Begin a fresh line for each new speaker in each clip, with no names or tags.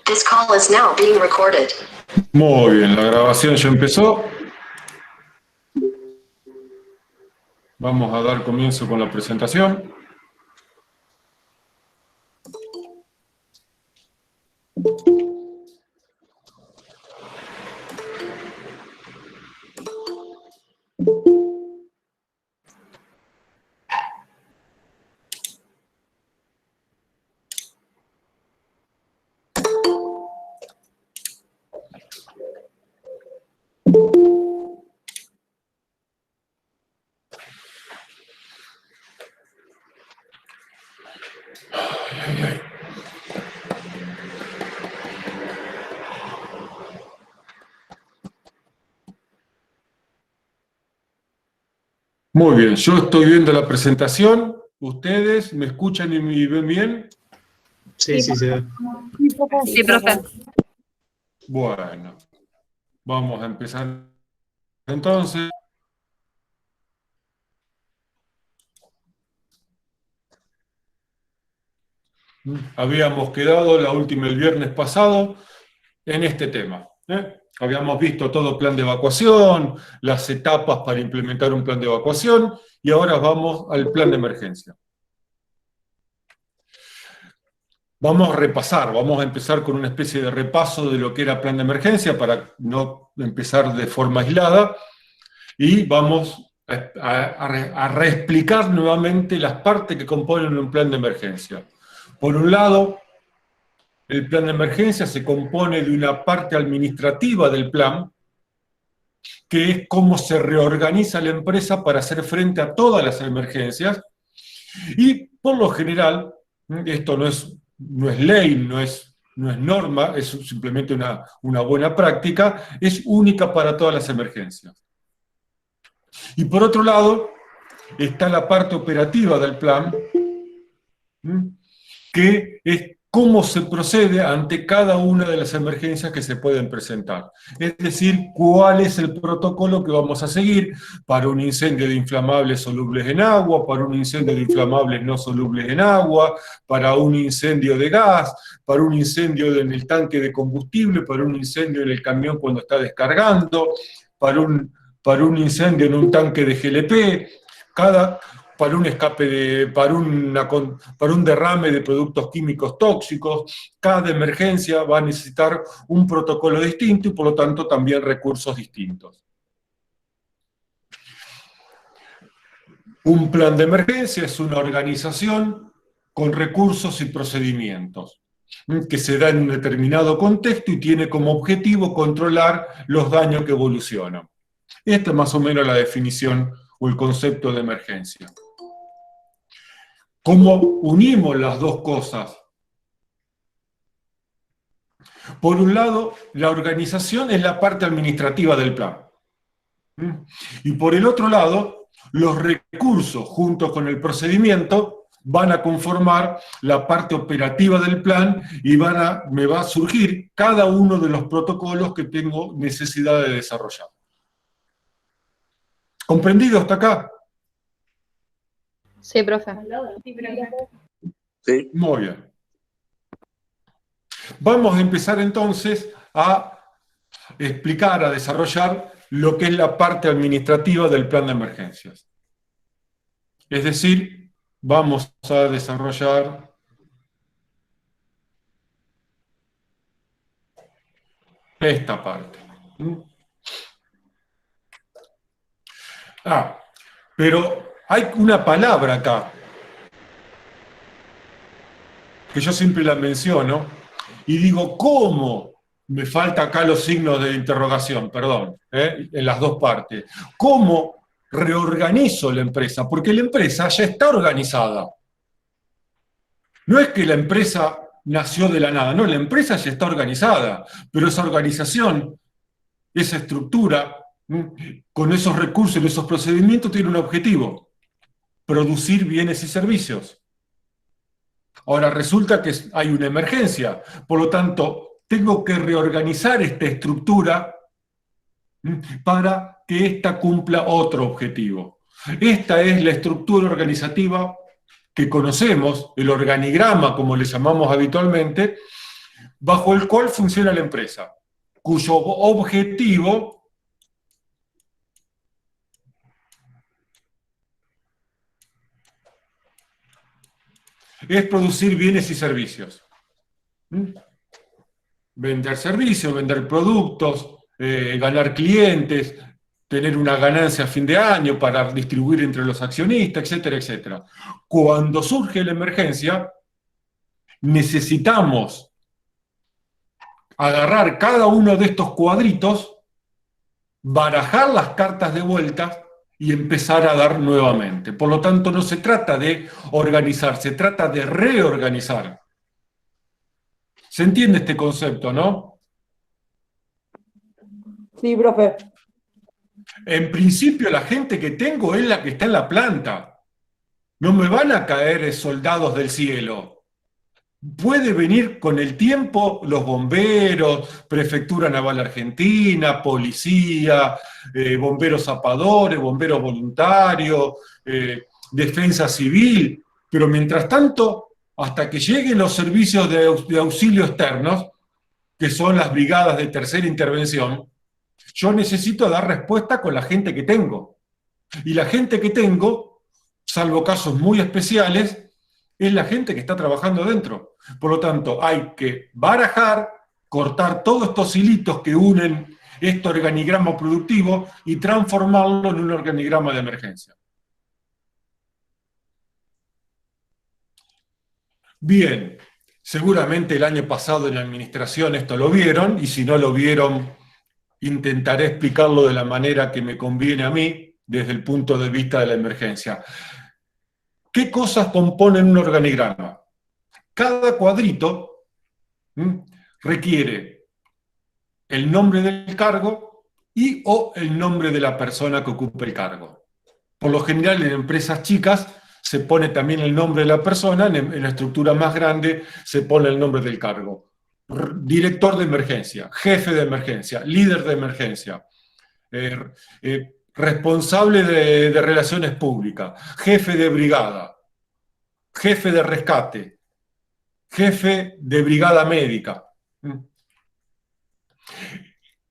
This call is now being recorded.
Muy bien, la grabación ya empezó. Vamos a dar comienzo con la presentación. Muy bien, yo estoy viendo la presentación. ¿Ustedes me escuchan y me ven bien?
Sí, sí, se ve.
Sí, profe.
Bueno, vamos a empezar entonces. Habíamos quedado el viernes pasado en este tema. Habíamos visto todo plan de evacuación, las etapas para implementar un plan de evacuación, y ahora vamos al plan de emergencia. Vamos a repasar, vamos a empezar con una especie de repaso de lo que era plan de emergencia para no empezar de forma aislada, y vamos a reexplicar nuevamente las partes que componen un plan de emergencia. Por un lado, el plan de emergencia se compone de una parte administrativa del plan, que es cómo se reorganiza la empresa para hacer frente a todas las emergencias, y por lo general, esto no es ley, no es norma, es simplemente una buena práctica, es única para todas las emergencias. Y por otro lado, está la parte operativa del plan, que es cómo se procede ante cada una de las emergencias que se pueden presentar. Es decir, cuál es el protocolo que vamos a seguir para un incendio de inflamables solubles en agua, para un incendio de inflamables no solubles en agua, para un incendio de gas, para un incendio en el tanque de combustible, para un incendio en el camión cuando está descargando, para un incendio en un tanque de GLP, para un escape para un derrame de productos químicos tóxicos. Cada emergencia va a necesitar un protocolo distinto y por lo tanto también recursos distintos. Un plan de emergencia es una organización con recursos y procedimientos que se da en un determinado contexto y tiene como objetivo controlar los daños que evolucionan. Esta es más o menos la definición o el concepto de emergencia. ¿Cómo unimos las dos cosas? Por un lado, la organización es la parte administrativa del plan. Y por el otro lado, los recursos junto con el procedimiento van a conformar la parte operativa del plan y me va a surgir cada uno de los protocolos que tengo necesidad de desarrollar. ¿Comprendido hasta acá?
Sí, profe.
Sí.
Muy bien. Vamos a empezar entonces a explicar, a desarrollar lo que es la parte administrativa del plan de emergencias. Es decir, vamos a desarrollar esta parte. Pero hay una palabra acá, que yo siempre la menciono, y digo, ¿cómo? Me falta acá los signos de interrogación, perdón, en las dos partes. ¿Cómo reorganizo la empresa? Porque la empresa ya está organizada. No es que la empresa nació de la nada, no, la empresa ya está organizada, pero esa organización, esa estructura, con esos recursos y esos procedimientos tiene un objetivo: producir bienes y servicios. Ahora resulta que hay una emergencia, por lo tanto tengo que reorganizar esta estructura para que ésta cumpla otro objetivo. Esta es la estructura organizativa que conocemos, el organigrama como le llamamos habitualmente, bajo el cual funciona la empresa, cuyo objetivo es producir bienes y servicios. Vender servicios, vender productos, ganar clientes, tener una ganancia a fin de año para distribuir entre los accionistas, etcétera, etcétera. Cuando surge la emergencia, necesitamos agarrar cada uno de estos cuadritos, barajar las cartas de vuelta y empezar a dar nuevamente. Por lo tanto, no se trata de organizar, se trata de reorganizar. ¿Se entiende este concepto, no?
Sí, profe.
En principio, la gente que tengo es la que está en la planta. No me van a caer soldados del cielo. Puede venir con el tiempo los bomberos, Prefectura Naval Argentina, policía, bomberos zapadores, bomberos voluntarios, defensa civil, pero mientras tanto, hasta que lleguen los servicios de auxilio externos, que son las brigadas de tercera intervención, yo necesito dar respuesta con la gente que tengo. Y la gente que tengo, salvo casos muy especiales, es la gente que está trabajando dentro. Por lo tanto, hay que barajar, cortar todos estos hilitos que unen este organigrama productivo y transformarlo en un organigrama de emergencia. Bien, seguramente el año pasado en la administración esto lo vieron, y si no lo vieron, intentaré explicarlo de la manera que me conviene a mí, desde el punto de vista de la emergencia. ¿Qué cosas componen un organigrama? Cada cuadrito requiere el nombre del cargo y o el nombre de la persona que ocupe el cargo. Por lo general, en empresas chicas se pone también el nombre de la persona, en la estructura más grande se pone el nombre del cargo. Director de emergencia, jefe de emergencia, líder de emergencia, responsable de relaciones públicas, jefe de brigada, jefe de rescate, jefe de brigada médica.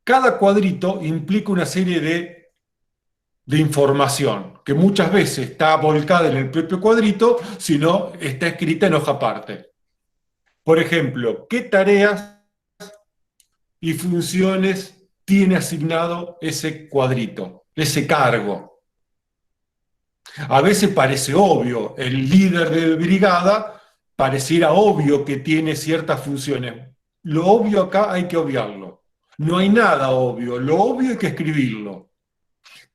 Cada cuadrito implica una serie de información que muchas veces está volcada en el propio cuadrito, sino está escrita en hoja aparte. Por ejemplo, ¿qué tareas y funciones tiene asignado ese cuadrito, ese cargo? A veces parece obvio, el líder de brigada pareciera obvio que tiene ciertas funciones. Lo obvio acá hay que obviarlo. No hay nada obvio, lo obvio hay que escribirlo.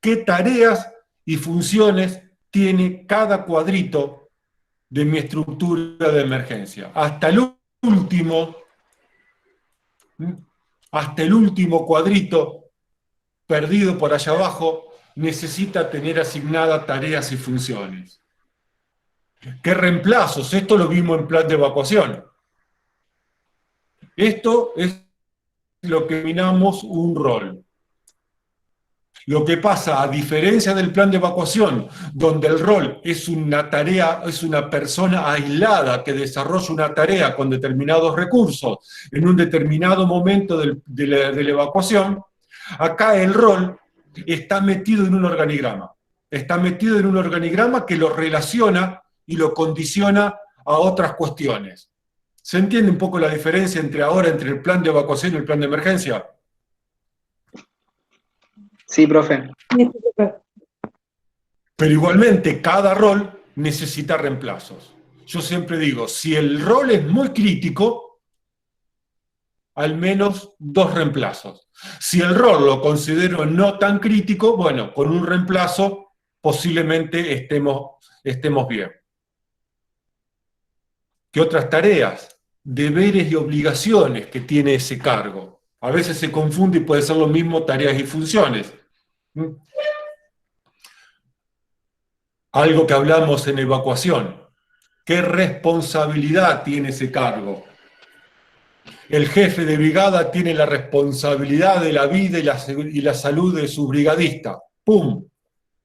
¿Qué tareas y funciones tiene cada cuadrito de mi estructura de emergencia? Hasta el último cuadrito perdido por allá abajo necesita tener asignadas tareas y funciones. ¿Qué reemplazos? Esto lo vimos en plan de evacuación. Esto es lo que denominamos un rol. Lo que pasa, a diferencia del plan de evacuación, donde el rol es una tarea, es una persona aislada que desarrolla una tarea con determinados recursos en un determinado momento de la evacuación, acá el rol está metido en un organigrama. Está metido en un organigrama que lo relaciona y lo condiciona a otras cuestiones. ¿Se entiende un poco la diferencia entre el plan de evacuación y el plan de emergencia?
Sí, profe.
Sí, profe.
Pero igualmente, cada rol necesita reemplazos. Yo siempre digo, si el rol es muy crítico, al menos 2 reemplazos. Si el rol lo considero no tan crítico, bueno, con un reemplazo posiblemente estemos bien. ¿Qué otras tareas, deberes y obligaciones que tiene ese cargo? A veces se confunde y puede ser lo mismo tareas y funciones. Algo que hablamos en evacuación. ¿Qué responsabilidad tiene ese cargo? El jefe de brigada tiene la responsabilidad de la vida y la salud de su brigadista. ¡Pum!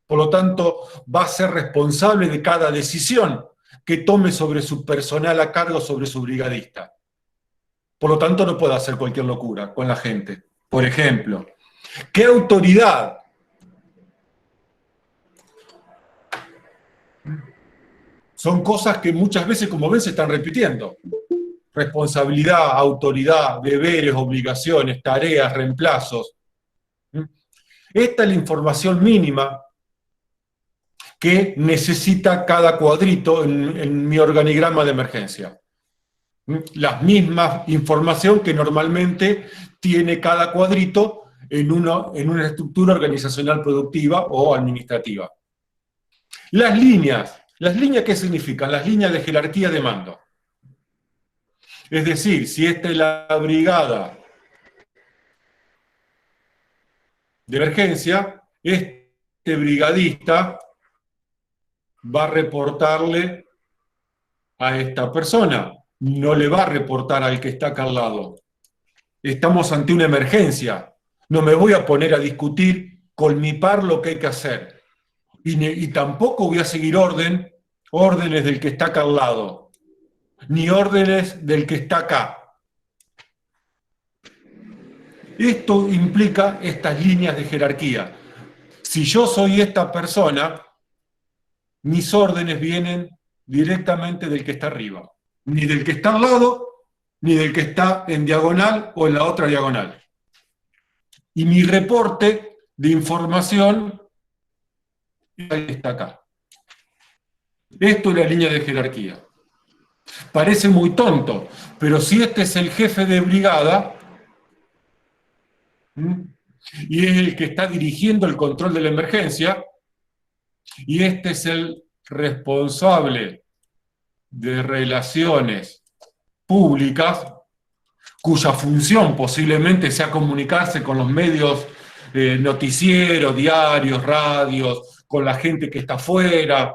Por lo tanto, va a ser responsable de cada decisión que tome sobre su personal a cargo, sobre su brigadista. Por lo tanto, no puedo hacer cualquier locura con la gente. Por ejemplo, ¿qué autoridad? Son cosas que muchas veces, como ven, se están repitiendo. Responsabilidad, autoridad, deberes, obligaciones, tareas, reemplazos. Esta es la información mínima que necesita cada cuadrito en mi organigrama de emergencia. La misma información que normalmente tiene cada cuadrito en una estructura organizacional productiva o administrativa. Las líneas, ¿qué significan? Las líneas de jerarquía de mando. Es decir, si esta es la brigada de emergencia, este brigadista va a reportarle a esta persona, no le va a reportar al que está acá al lado. Estamos ante una emergencia, no me voy a poner a discutir, colmipar lo que hay que hacer. Y tampoco voy a seguir órdenes del que está acá al lado, ni órdenes del que está acá. Esto implica estas líneas de jerarquía. Si yo soy esta persona, mis órdenes vienen directamente del que está arriba, ni del que está al lado, ni del que está en diagonal o en la otra diagonal. Y mi reporte de información está acá. Esto es la línea de jerarquía. Parece muy tonto, pero si este es el jefe de brigada, y es el que está dirigiendo el control de la emergencia, y este es el responsable de relaciones públicas, cuya función posiblemente sea comunicarse con los medios noticieros, diarios, radios, con la gente que está afuera,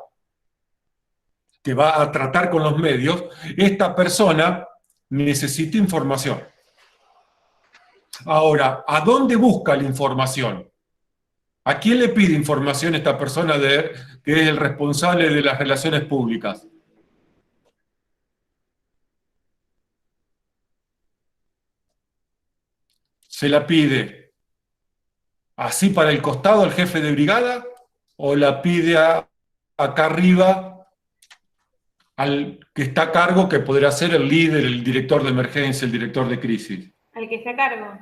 que va a tratar con los medios, esta persona necesita información. Ahora, ¿a dónde busca la información? ¿A quién le pide información esta persona que es el responsable de las relaciones públicas? ¿Se la pide así para el costado al jefe de brigada o la pide acá arriba al que está a cargo, que podrá ser el líder, el director de emergencia, el director de crisis?
Al que está a cargo.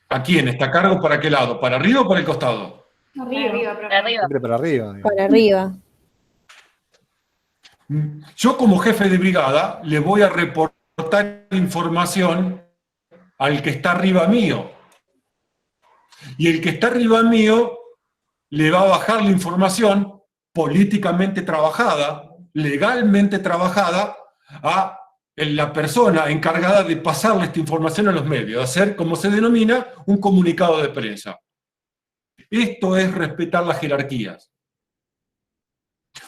¿A quién está a cargo? ¿Para qué lado? ¿Para arriba o para el costado?
Arriba, profe.
Arriba.
Siempre para arriba.
Para arriba.
Yo como jefe de brigada le voy a reportar información al que está arriba mío. Y el que está arriba mío le va a bajar la información políticamente trabajada, legalmente trabajada, a la persona encargada de pasarle esta información a los medios, hacer, como se denomina, un comunicado de prensa. Esto es respetar las jerarquías.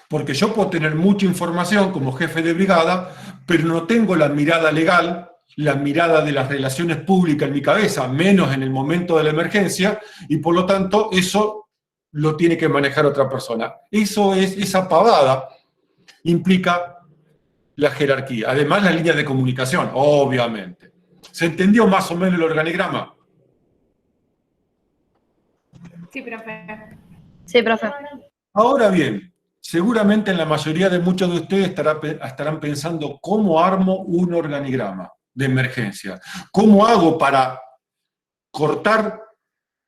Porque yo puedo tener mucha información como jefe de brigada, pero no tengo la mirada legal, la mirada de las relaciones públicas en mi cabeza, menos en el momento de la emergencia, y por lo tanto eso lo tiene que manejar otra persona. Esa pavada implica la jerarquía. Además, las líneas de comunicación, obviamente. ¿Se entendió más o menos el organigrama?
Sí, profe.
Sí, profe.
Ahora bien, seguramente en la mayoría de muchos de ustedes estarán pensando cómo armo un organigrama de emergencia. ¿Cómo hago para cortar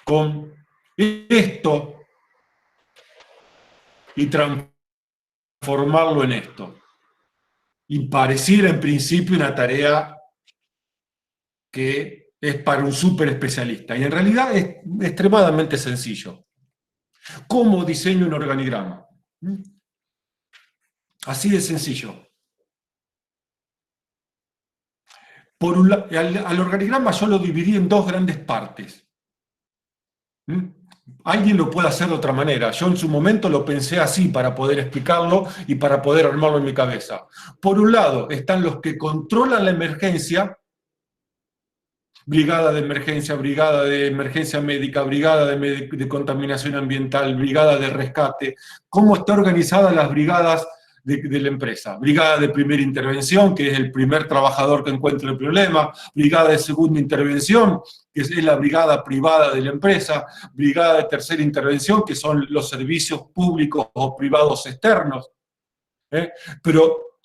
con esto y transformarlo en esto? Y pareciera en principio una tarea que es para un súper especialista. Y en realidad es extremadamente sencillo. ¿Cómo diseño un organigrama? Así de sencillo. Al organigrama yo lo dividí en dos grandes partes. Alguien lo puede hacer de otra manera. Yo en su momento lo pensé así para poder explicarlo y para poder armarlo en mi cabeza. Por un lado están los que controlan la emergencia, brigada de emergencia médica, brigada de contaminación ambiental, brigada de rescate, cómo está organizada las brigadas de la empresa. Brigada de primera intervención, que es el primer trabajador que encuentra el problema. Brigada de segunda intervención, que es la brigada privada de la empresa. Brigada de tercera intervención, que son los servicios públicos o privados externos. Pero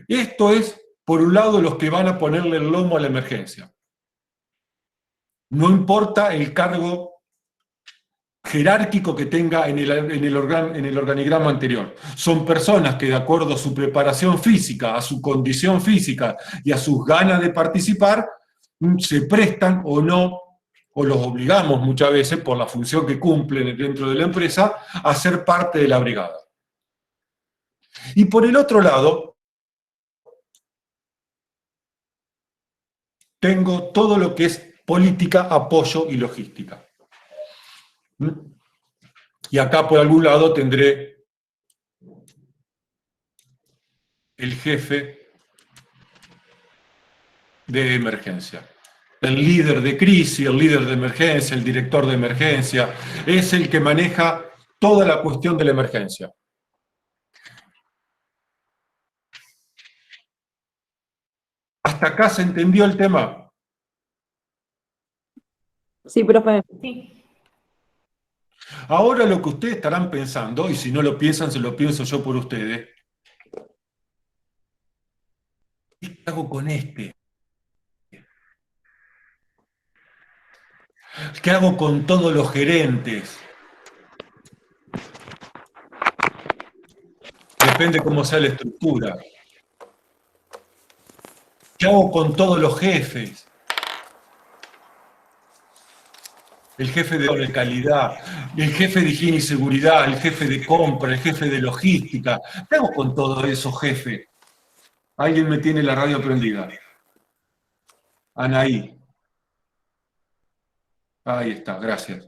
esto es, por un lado, los que van a ponerle el lomo a la emergencia. No importa el cargo jerárquico que tenga en el organigrama anterior. Son personas que, de acuerdo a su preparación física, a su condición física y a sus ganas de participar, se prestan o no, o los obligamos muchas veces, por la función que cumplen dentro de la empresa, a ser parte de la brigada. Y por el otro lado, tengo todo lo que es política, apoyo y logística. Y acá por algún lado tendré el jefe de emergencia. El líder de crisis, el líder de emergencia, el director de emergencia, es el que maneja toda la cuestión de la emergencia. ¿Hasta acá se entendió el tema?
Sí, profe.
Sí.
Ahora lo que ustedes estarán pensando, y si no lo piensan, se lo pienso yo por ustedes, ¿qué hago con este? ¿Qué hago con todos los gerentes? Depende cómo sea la estructura. ¿Qué hago con todos los jefes? El jefe de calidad, el jefe de higiene y seguridad, el jefe de compra, el jefe de logística. ¿Qué hago con todos esos jefes? Alguien me tiene la radio prendida. Anaí. Ahí está, gracias.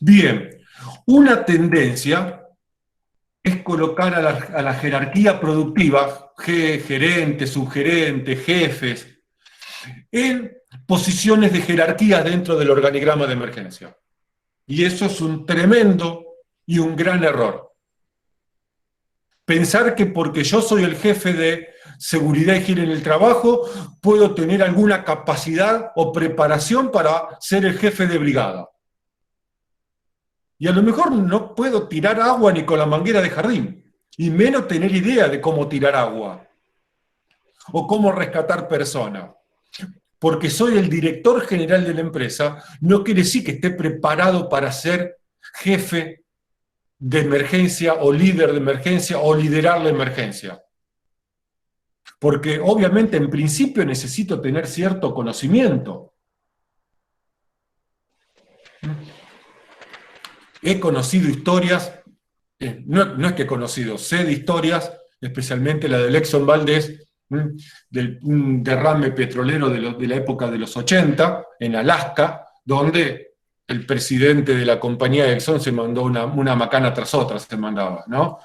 Bien, una tendencia es colocar a la jerarquía productiva, gerentes, subgerentes, jefes, en posiciones de jerarquía dentro del organigrama de emergencia. Y eso es un tremendo y un gran error. Pensar que porque yo soy el jefe de seguridad y higiene en el trabajo, puedo tener alguna capacidad o preparación para ser el jefe de brigada. Y a lo mejor no puedo tirar agua ni con la manguera de jardín, y menos tener idea de cómo tirar agua, o cómo rescatar personas. Porque soy el director general de la empresa, no quiere decir que esté preparado para ser jefe de emergencia o líder de emergencia o liderar la emergencia. Porque obviamente en principio necesito tener cierto conocimiento. He conocido historias, no es que he conocido, sé de historias, especialmente la del Exxon Valdez, del derrame petrolero de la época de los 80, en Alaska, donde el presidente de la compañía Exxon se mandó una macana tras otra, se mandaba, ¿no?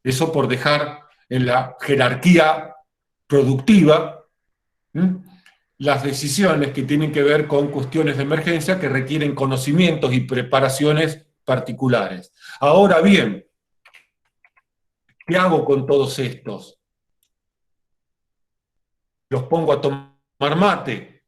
Eso por dejar en la jerarquía productiva las decisiones que tienen que ver con cuestiones de emergencia que requieren conocimientos y preparaciones particulares. Ahora bien, ¿qué hago con todos estos? ¿Los pongo a tomar mate?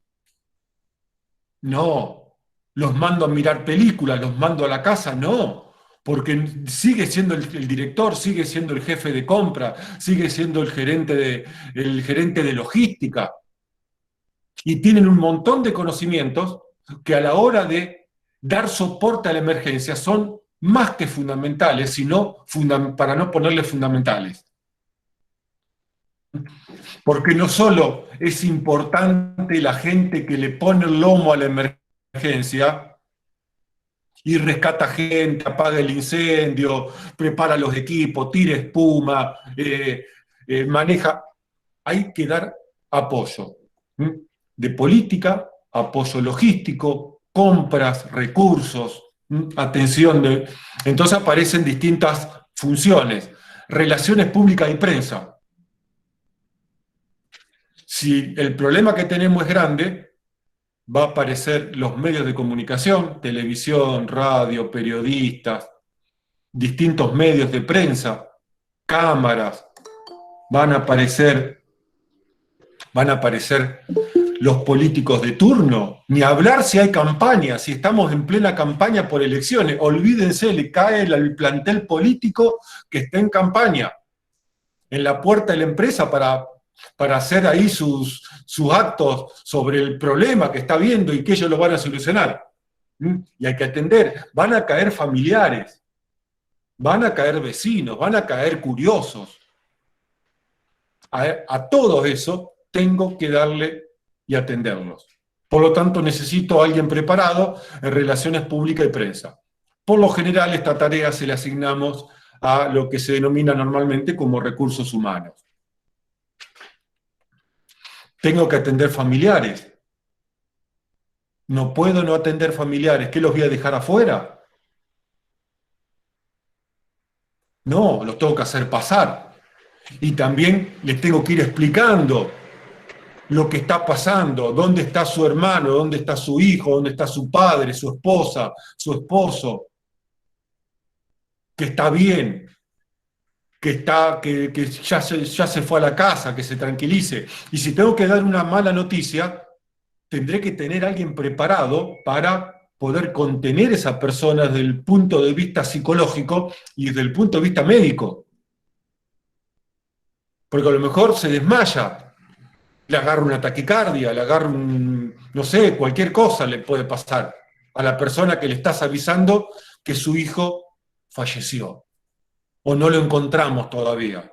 No. ¿Los mando a mirar películas? ¿Los mando a la casa? No. Porque sigue siendo el director, sigue siendo el jefe de compra, sigue siendo el gerente de logística. Y tienen un montón de conocimientos que a la hora de dar soporte a la emergencia son más que fundamentales, sino para no ponerle fundamentales. Porque no solo es importante la gente que le pone el lomo a la emergencia y rescata gente, apaga el incendio, prepara los equipos, tira espuma, maneja. Hay que dar apoyo de política, apoyo logístico, compras, recursos, atención. Entonces aparecen distintas funciones, relaciones públicas y prensa. Si el problema que tenemos es grande, va a aparecer los medios de comunicación, televisión, radio, periodistas, distintos medios de prensa, cámaras, van a aparecer los políticos de turno, ni hablar si hay campaña, si estamos en plena campaña por elecciones, olvídense, le cae al plantel político que está en campaña, en la puerta de la empresa para hacer ahí sus actos sobre el problema que está viendo y que ellos lo van a solucionar. Y hay que atender, van a caer familiares, van a caer vecinos, van a caer curiosos. A todo eso tengo que darle y atenderlos. Por lo tanto, necesito a alguien preparado en relaciones públicas y prensa. Por lo general, esta tarea se le asignamos a lo que se denomina normalmente como recursos humanos. Tengo que atender familiares. No puedo no atender familiares. ¿Qué los voy a dejar afuera? No, los tengo que hacer pasar. Y también les tengo que ir explicando lo que está pasando, dónde está su hermano, dónde está su hijo, dónde está su padre, su esposa, su esposo, que está bien, que ya se fue a la casa, que se tranquilice. Y si tengo que dar una mala noticia, tendré que tener a alguien preparado para poder contener a esa persona desde el punto de vista psicológico y desde el punto de vista médico. Porque a lo mejor se desmaya, le agarra una taquicardia, le agarra no sé, cualquier cosa le puede pasar a la persona que le estás avisando que su hijo falleció o no lo encontramos todavía.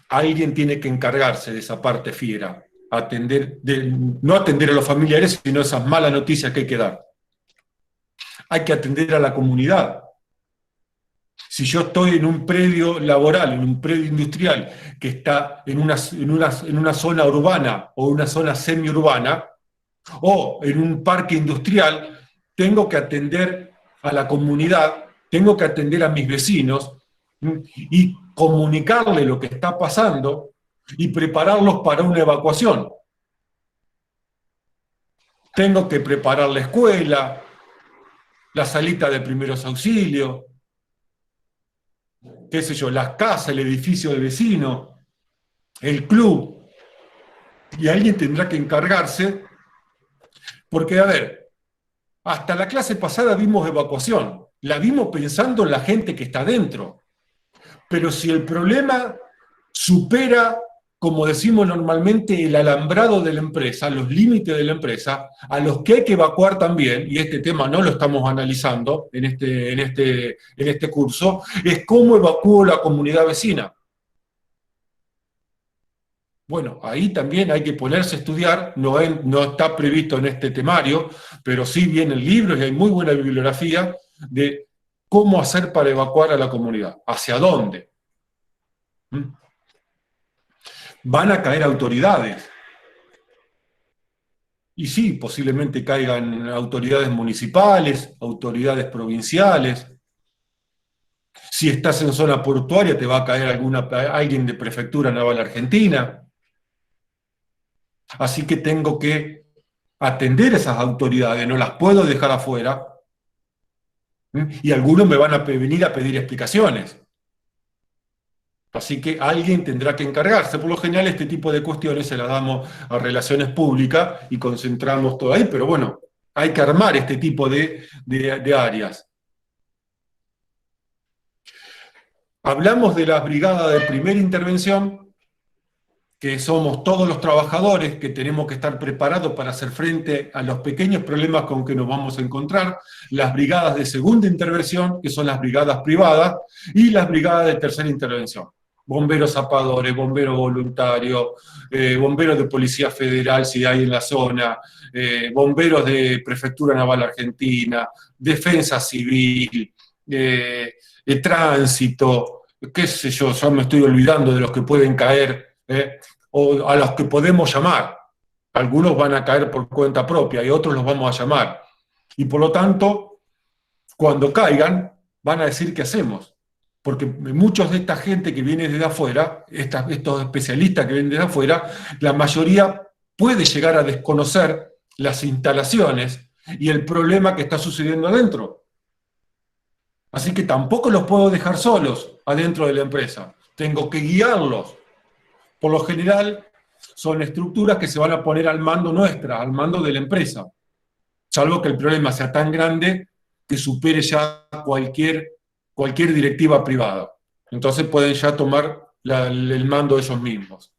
Alguien tiene que encargarse de esa parte fiera, no atender a los familiares, sino esas malas noticias que hay que dar. Hay que atender a la comunidad. Si yo estoy en un predio laboral, en un predio industrial, que está en una zona urbana o una zona semiurbana, o en un parque industrial, tengo que atender a la comunidad, tengo que atender a mis vecinos y comunicarle lo que está pasando y prepararlos para una evacuación. Tengo que preparar la escuela, la salita de primeros auxilios, qué sé yo, las casas, el edificio del vecino, el club. Y alguien tendrá que encargarse, porque, a ver, hasta la clase pasada vimos evacuación, la vimos pensando en la gente que está dentro. Pero si el problema supera, como decimos normalmente, el alambrado de la empresa, los límites de la empresa, a los que hay que evacuar también, y este tema no lo estamos analizando en este curso, es cómo evacúo la comunidad vecina. Bueno, ahí también hay que ponerse a estudiar, no está previsto en este temario, pero sí vienen libros y hay muy buena bibliografía de cómo hacer para evacuar a la comunidad, hacia dónde. Van a caer autoridades. Y sí, posiblemente caigan autoridades municipales, autoridades provinciales. Si estás en zona portuaria, te va a caer alguien de Prefectura Naval Argentina. Así que tengo que atender a esas autoridades, no las puedo dejar afuera. Y algunos me van a venir a pedir explicaciones. Así que alguien tendrá que encargarse. Por lo general, este tipo de cuestiones se las damos a relaciones públicas y concentramos todo ahí, pero bueno, hay que armar este tipo de áreas. Hablamos de las brigadas de primera intervención, que somos todos los trabajadores que tenemos que estar preparados para hacer frente a los pequeños problemas con que nos vamos a encontrar, las brigadas de segunda intervención, que son las brigadas privadas, y las brigadas de tercera intervención. Bomberos zapadores, bomberos voluntarios, bomberos de Policía Federal si hay en la zona, bomberos de Prefectura Naval Argentina, Defensa Civil, tránsito, qué sé yo, ya me estoy olvidando de los que pueden caer, o a los que podemos llamar. Algunos van a caer por cuenta propia y otros los vamos a llamar. Y por lo tanto, cuando caigan, van a decir qué hacemos. Porque muchos de esta gente que viene desde afuera, estos especialistas que vienen desde afuera, la mayoría puede llegar a desconocer las instalaciones y el problema que está sucediendo adentro. Así que tampoco los puedo dejar solos adentro de la empresa. Tengo que guiarlos. Por lo general, son estructuras que se van a poner al mando nuestra, al mando de la empresa. Salvo que el problema sea tan grande que supere ya cualquier directiva privada. Entonces pueden ya tomar el mando ellos mismos.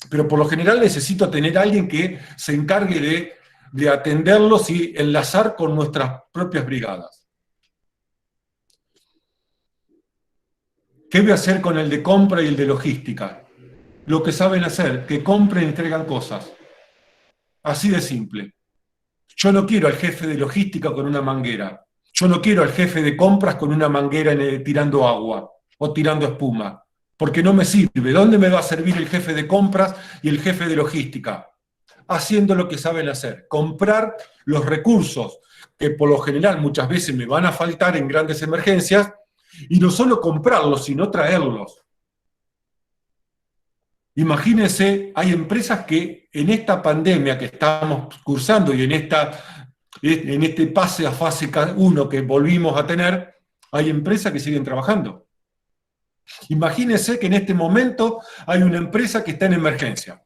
Pero por lo general necesito tener a alguien que se encargue de atenderlos y enlazar con nuestras propias brigadas. ¿Qué voy a hacer con el de compra y el de logística? Lo que saben hacer, que compren y entregan cosas. Así de simple. Yo no quiero al jefe de logística con una manguera. Yo no quiero al jefe de compras con una manguera tirando agua o tirando espuma, porque no me sirve. ¿Dónde me va a servir el jefe de compras y el jefe de logística? Haciendo lo que saben hacer, comprar los recursos que por lo general muchas veces me van a faltar en grandes emergencias, y no solo comprarlos, sino traerlos. Imagínense, hay empresas que en esta pandemia que estamos cursando y en este pase a fase 1 que volvimos a tener, hay empresas que siguen trabajando. Imagínense que en este momento hay una empresa que está en emergencia,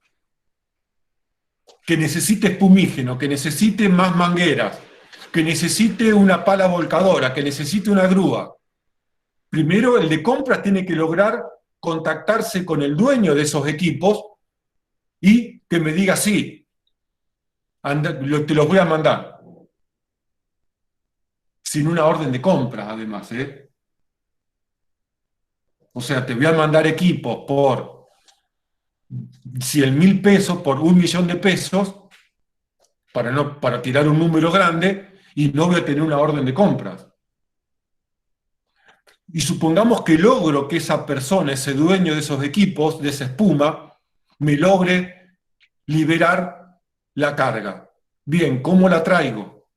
que necesite espumígeno, que necesite más mangueras, que necesite una pala volcadora, que necesite una grúa. Primero, el de compras tiene que lograr contactarse con el dueño de esos equipos y que me diga, sí, te los voy a mandar. Sin una orden de compra, además, ¿eh? O sea, te voy a mandar equipos por 100.000 pesos, por 1.000.000 de pesos, para tirar un número grande, y no voy a tener una orden de compras. Y supongamos que logro que esa persona, ese dueño de esos equipos, de esa espuma, me logre liberar la carga. Bien, ¿cómo la traigo?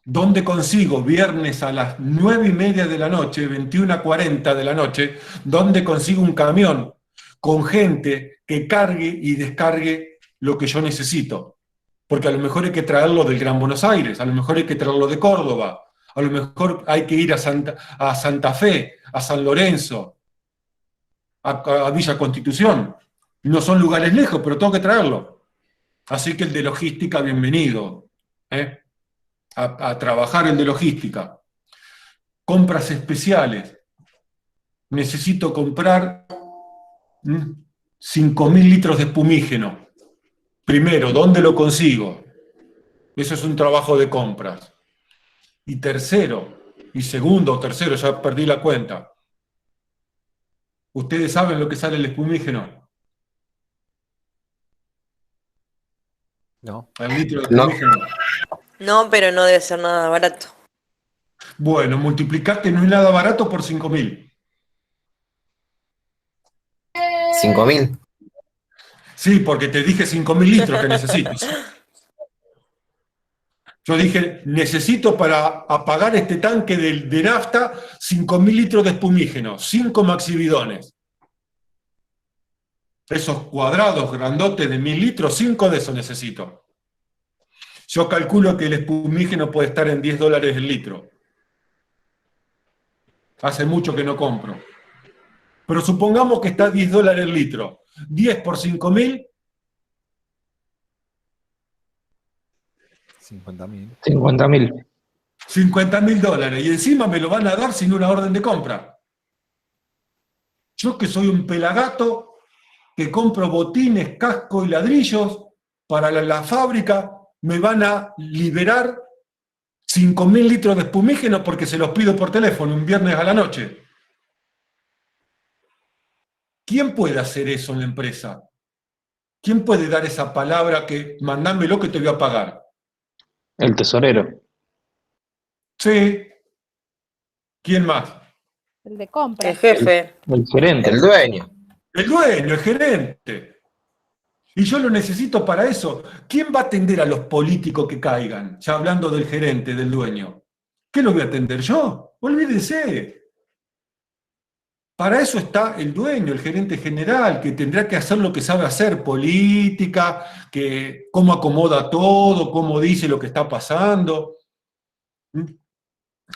¿Dónde consigo viernes a las 9:30 de la noche, 21:40 de la noche, dónde consigo un camión con gente que cargue y descargue lo que yo necesito? Porque a lo mejor hay que traerlo del Gran Buenos Aires, a lo mejor hay que traerlo de Córdoba, a lo mejor hay que ir a Santa Fe, a San Lorenzo, a Villa Constitución. No son lugares lejos, pero tengo que traerlo. Así que el de logística, bienvenido, ¿eh? A trabajar el de logística. Compras especiales. Necesito comprar 5.000 litros de espumígeno. Primero, ¿dónde lo consigo? Eso es un trabajo de compras. Y tercero, y segundo o tercero, ya perdí la cuenta. ¿Ustedes saben lo que sale el espumígeno?
No.
El litro de espumígeno.
No, pero no debe ser nada barato.
Bueno, multiplicaste no es nada barato por 5.000.
5.000.
Sí, porque te dije 5.000 litros que necesito. Yo dije, necesito para apagar este tanque de nafta 5.000 litros de espumígeno, 5 maxibidones. Esos cuadrados grandotes de 1.000 litros, 5 de esos necesito. Yo calculo que el espumígeno puede estar en $10 el litro. Hace mucho que no compro. Pero supongamos que está a $10 el litro. 10 por 5.000.
50.000.
50.000.
$50.000. Y encima me lo van a dar sin una orden de compra. Yo que soy un pelagato, que compro botines, casco y ladrillos para la fábrica, me van a liberar 5.000 litros de espumígeno porque se los pido por teléfono un viernes a la noche. ¿Quién puede hacer eso en la empresa? ¿Quién puede dar esa palabra que mandámelo que te voy a pagar?
El tesorero.
Sí. ¿Quién más?
El de compra.
El jefe.
El gerente.
El dueño.
El dueño, el gerente. Y yo lo necesito para eso. ¿Quién va a atender a los políticos que caigan? Ya hablando del gerente, del dueño. ¿Qué lo voy a atender yo? Olvídese. Para eso está el dueño, el gerente general, que tendrá que hacer lo que sabe hacer, política, que cómo acomoda todo, cómo dice lo que está pasando.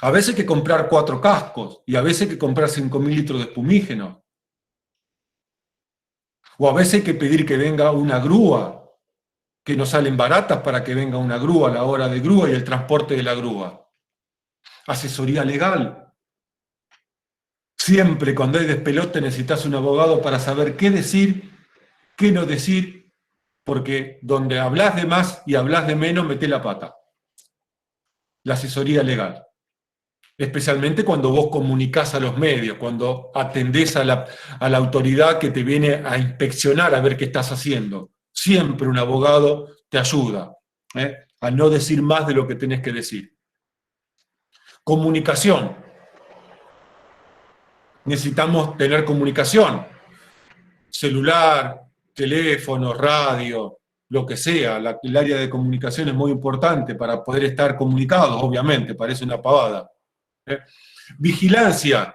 A veces hay que comprar 4 cascos y a veces hay que comprar 5.000 litros de espumígeno. O a veces hay que pedir que venga una grúa, que no salen baratas para que venga una grúa, la hora de grúa y el transporte de la grúa. Asesoría legal. Siempre cuando hay despelote necesitas un abogado para saber qué decir, qué no decir, porque donde hablas de más y hablas de menos, metés la pata. La asesoría legal. Especialmente cuando vos comunicás a los medios, cuando atendés a la autoridad que te viene a inspeccionar a ver qué estás haciendo. Siempre un abogado te ayuda a no decir más de lo que tenés que decir. Comunicación. Necesitamos tener comunicación. Celular, teléfono, radio, lo que sea. El área de comunicación es muy importante para poder estar comunicados, obviamente, parece una pavada. Vigilancia.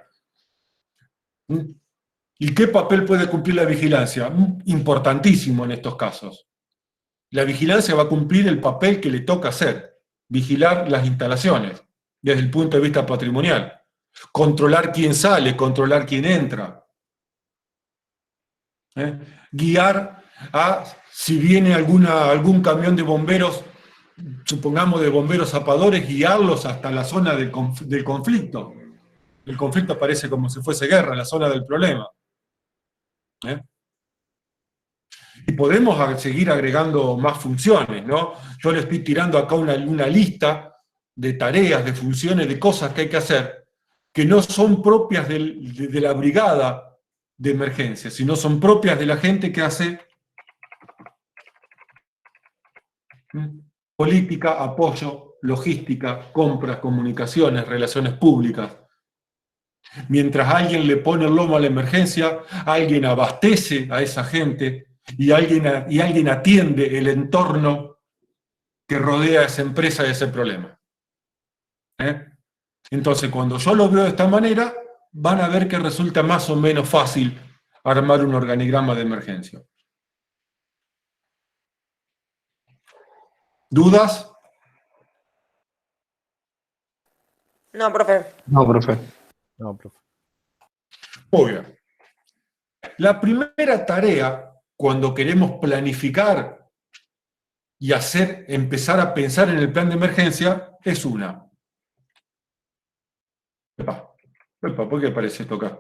¿Y qué papel puede cumplir la vigilancia? Importantísimo en estos casos. La vigilancia va a cumplir el papel que le toca hacer, vigilar las instalaciones desde el punto de vista patrimonial, controlar quién sale, controlar quién entra, guiar a, si viene algún camión de bomberos, supongamos de bomberos zapadores, guiarlos hasta la zona del conflicto. El conflicto parece como si fuese guerra, la zona del problema. Y podemos seguir agregando más funciones, ¿no? Yo le estoy tirando acá una lista de tareas, de funciones, de cosas que hay que hacer, que no son propias de la brigada de emergencia, sino son propias de la gente que hace política, apoyo, logística, compras, comunicaciones, relaciones públicas. Mientras alguien le pone el lomo a la emergencia, alguien abastece a esa gente y alguien atiende el entorno que rodea a esa empresa y ese problema. Entonces, cuando yo lo veo de esta manera, van a ver que resulta más o menos fácil armar un organigrama de emergencia. ¿Dudas?
No, profe.
No, profe.
No, profe.
Muy bien. La primera tarea, cuando queremos planificar y empezar a pensar en el plan de emergencia, es una. ¿Por qué aparece esto acá?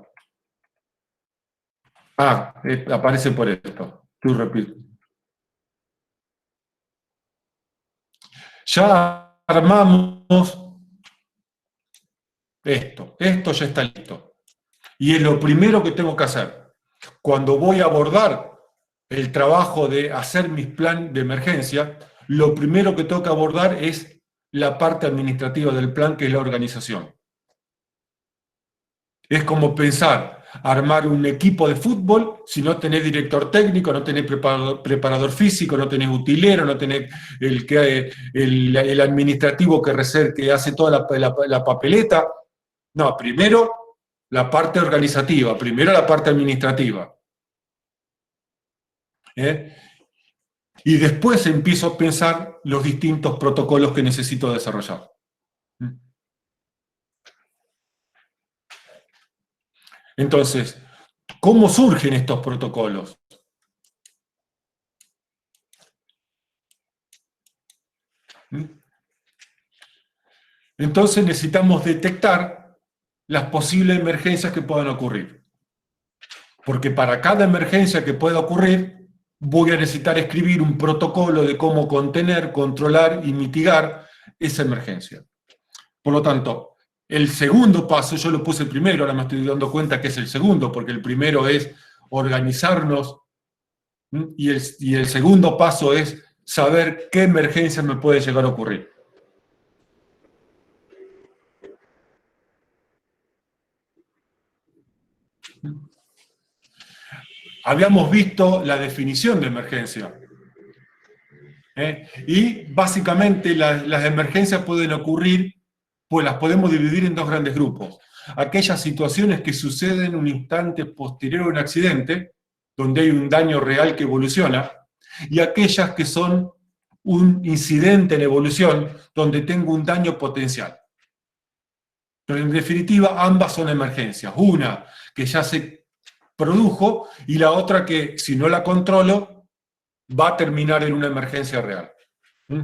Aparece por esto. Tú repito. Ya armamos esto. Esto ya está listo. Y es lo primero que tengo que hacer. Cuando voy a abordar el trabajo de hacer mis planes de emergencia, lo primero que tengo que abordar es la parte administrativa del plan, que es la organización. Es como pensar, armar un equipo de fútbol, si no tenés director técnico, no tenés preparador físico, no tenés utilero, no tenés el administrativo que hace toda la papeleta. No, primero la parte organizativa, primero la parte administrativa. Y después empiezo a pensar los distintos protocolos que necesito desarrollar. Entonces, ¿cómo surgen estos protocolos? Entonces necesitamos detectar las posibles emergencias que puedan ocurrir. Porque para cada emergencia que pueda ocurrir, voy a necesitar escribir un protocolo de cómo contener, controlar y mitigar esa emergencia. Por lo tanto, el segundo paso, yo lo puse primero, ahora me estoy dando cuenta que es el segundo, porque el primero es organizarnos, y el segundo paso es saber qué emergencia me puede llegar a ocurrir. Habíamos visto la definición de emergencia. Y básicamente las emergencias pueden ocurrir, pues las podemos dividir en 2 grandes grupos. Aquellas situaciones que suceden un instante posterior a un accidente, donde hay un daño real que evoluciona, y aquellas que son un incidente en evolución, donde tengo un daño potencial. Pero en definitiva, ambas son emergencias. Una que ya se produjo y la otra que, si no la controlo, va a terminar en una emergencia real. ¿Mm?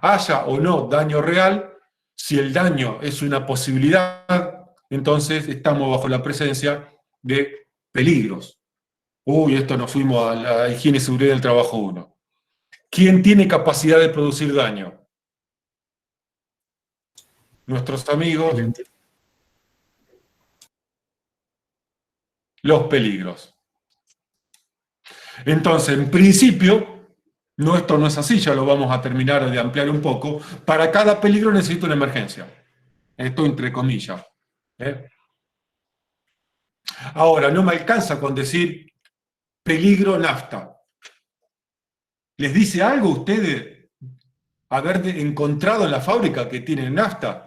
Haya o no daño real, si el daño es una posibilidad, entonces estamos bajo la presencia de peligros. Uy, esto nos fuimos a la higiene y seguridad del trabajo 1. ¿Quién tiene capacidad de producir daño? Nuestros amigos, los peligros. Entonces, en principio, no, esto no es así, ya lo vamos a terminar de ampliar un poco. Para cada peligro necesito una emergencia. Esto entre comillas. ¿Eh? Ahora, no me alcanza con decir peligro nafta. ¿Les dice algo a ustedes haber encontrado en la fábrica que tienen nafta?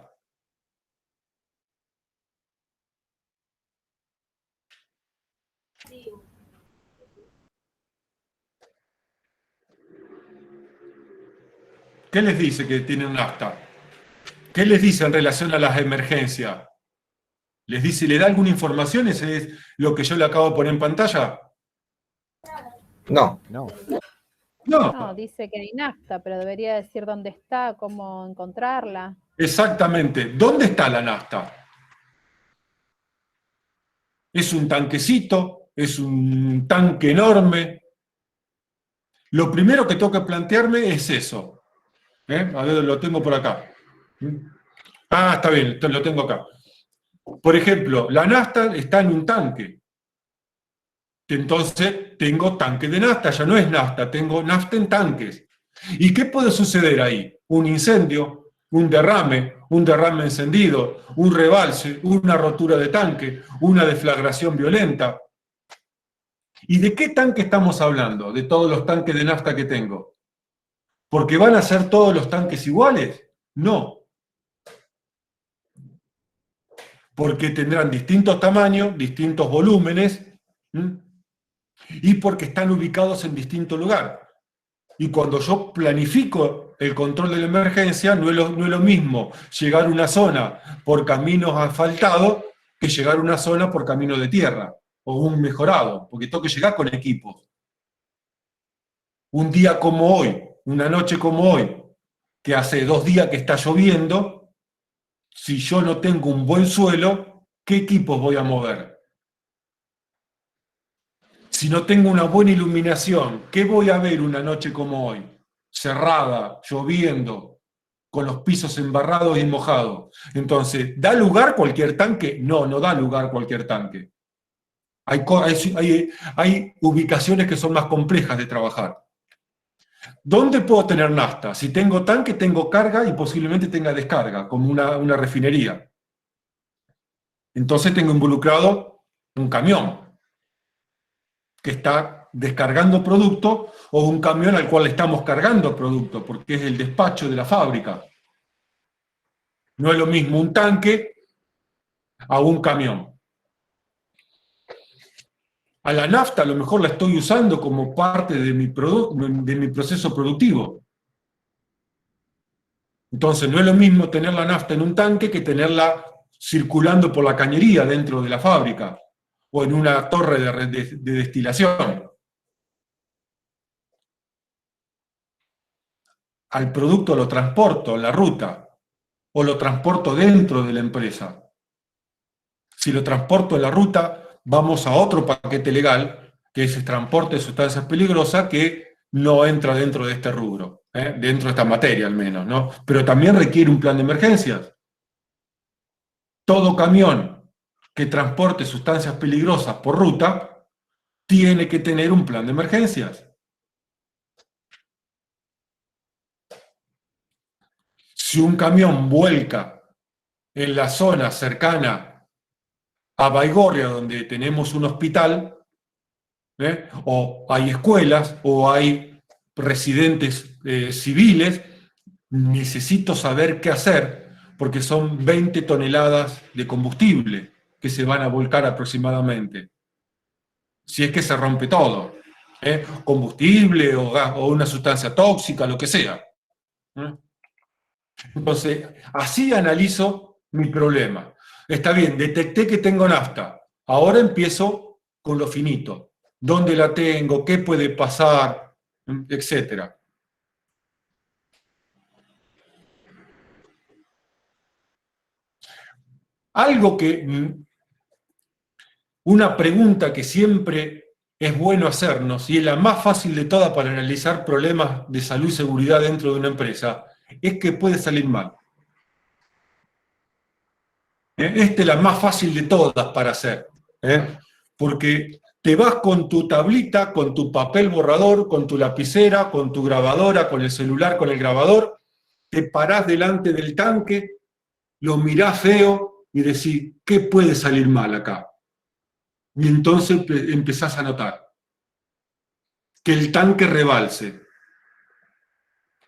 ¿Qué les dice que tienen nafta? ¿Qué les dice en relación a las emergencias? ¿Les dice, le da alguna información? ¿Ese es lo que yo le acabo de poner en pantalla?
No.
No.
No,
No, dice que hay nafta, pero debería decir dónde está, cómo encontrarla.
exactamente. ¿Dónde está la nafta? ¿Es un tanquecito? ¿Es un tanque enorme? Lo primero que tengo que plantearme es eso. A ver, lo tengo por acá. Ah, está bien, lo tengo acá. Por ejemplo, la nafta está en un tanque. Entonces, tengo tanque de nafta, ya no es nafta, tengo nafta en tanques. ¿Y qué puede suceder ahí? Un incendio, un derrame encendido, un rebalse, una rotura de tanque, una deflagración violenta. ¿Y de qué tanque estamos hablando? De todos los tanques de nafta que tengo. ¿Porque van a ser todos los tanques iguales? No. Porque tendrán distintos tamaños, distintos volúmenes, y porque están ubicados en distinto lugar. Y cuando yo planifico el control de la emergencia, no es lo mismo llegar a una zona por caminos asfaltados que llegar a una zona por camino de tierra, o un mejorado, porque tengo que llegar con equipos. Un día como hoy, una noche como hoy, que hace 2 días que está lloviendo, si yo no tengo un buen suelo, ¿qué equipos voy a mover? Si no tengo una buena iluminación, ¿qué voy a ver una noche como hoy? Cerrada, lloviendo, con los pisos embarrados y mojados. Entonces, ¿da lugar cualquier tanque? No, no da lugar cualquier tanque. Hay ubicaciones que son más complejas de trabajar. ¿Dónde puedo tener nafta? Si tengo tanque, tengo carga y posiblemente tenga descarga, como una refinería. Entonces tengo involucrado un camión que está descargando producto o un camión al cual le estamos cargando producto, porque es el despacho de la fábrica. No es lo mismo un tanque a un camión. A la nafta a lo mejor la estoy usando como parte de mi proceso productivo. Entonces no es lo mismo tener la nafta en un tanque que tenerla circulando por la cañería dentro de la fábrica o en una torre de destilación. Al producto lo transporto en la ruta o lo transporto dentro de la empresa. Si lo transporto en la ruta, vamos a otro paquete legal, que es el transporte de sustancias peligrosas, que no entra dentro de este rubro, dentro de esta materia al menos, ¿no? Pero también requiere un plan de emergencias. Todo camión que transporte sustancias peligrosas por ruta tiene que tener un plan de emergencias. Si un camión vuelca en la zona cercana a Baigorria, donde tenemos un hospital, o hay escuelas, o hay residentes civiles, necesito saber qué hacer, porque son 20 toneladas de combustible que se van a volcar aproximadamente. Si es que se rompe todo. Combustible o gas, o una sustancia tóxica, lo que sea. Entonces, así analizo mi problema. Está bien, detecté que tengo nafta. Ahora empiezo con lo finito. ¿Dónde la tengo? ¿Qué puede pasar? Etcétera. Algo que, una pregunta que siempre es bueno hacernos, y es la más fácil de todas para analizar problemas de salud y seguridad dentro de una empresa, es que puede salir mal. Esta es la más fácil de todas para hacer, porque te vas con tu tablita, con tu papel borrador, con tu lapicera, con tu grabadora, con el celular, con el grabador, te parás delante del tanque, lo mirás feo y decís, ¿qué puede salir mal acá? Y entonces empezás a notar que el tanque rebalse,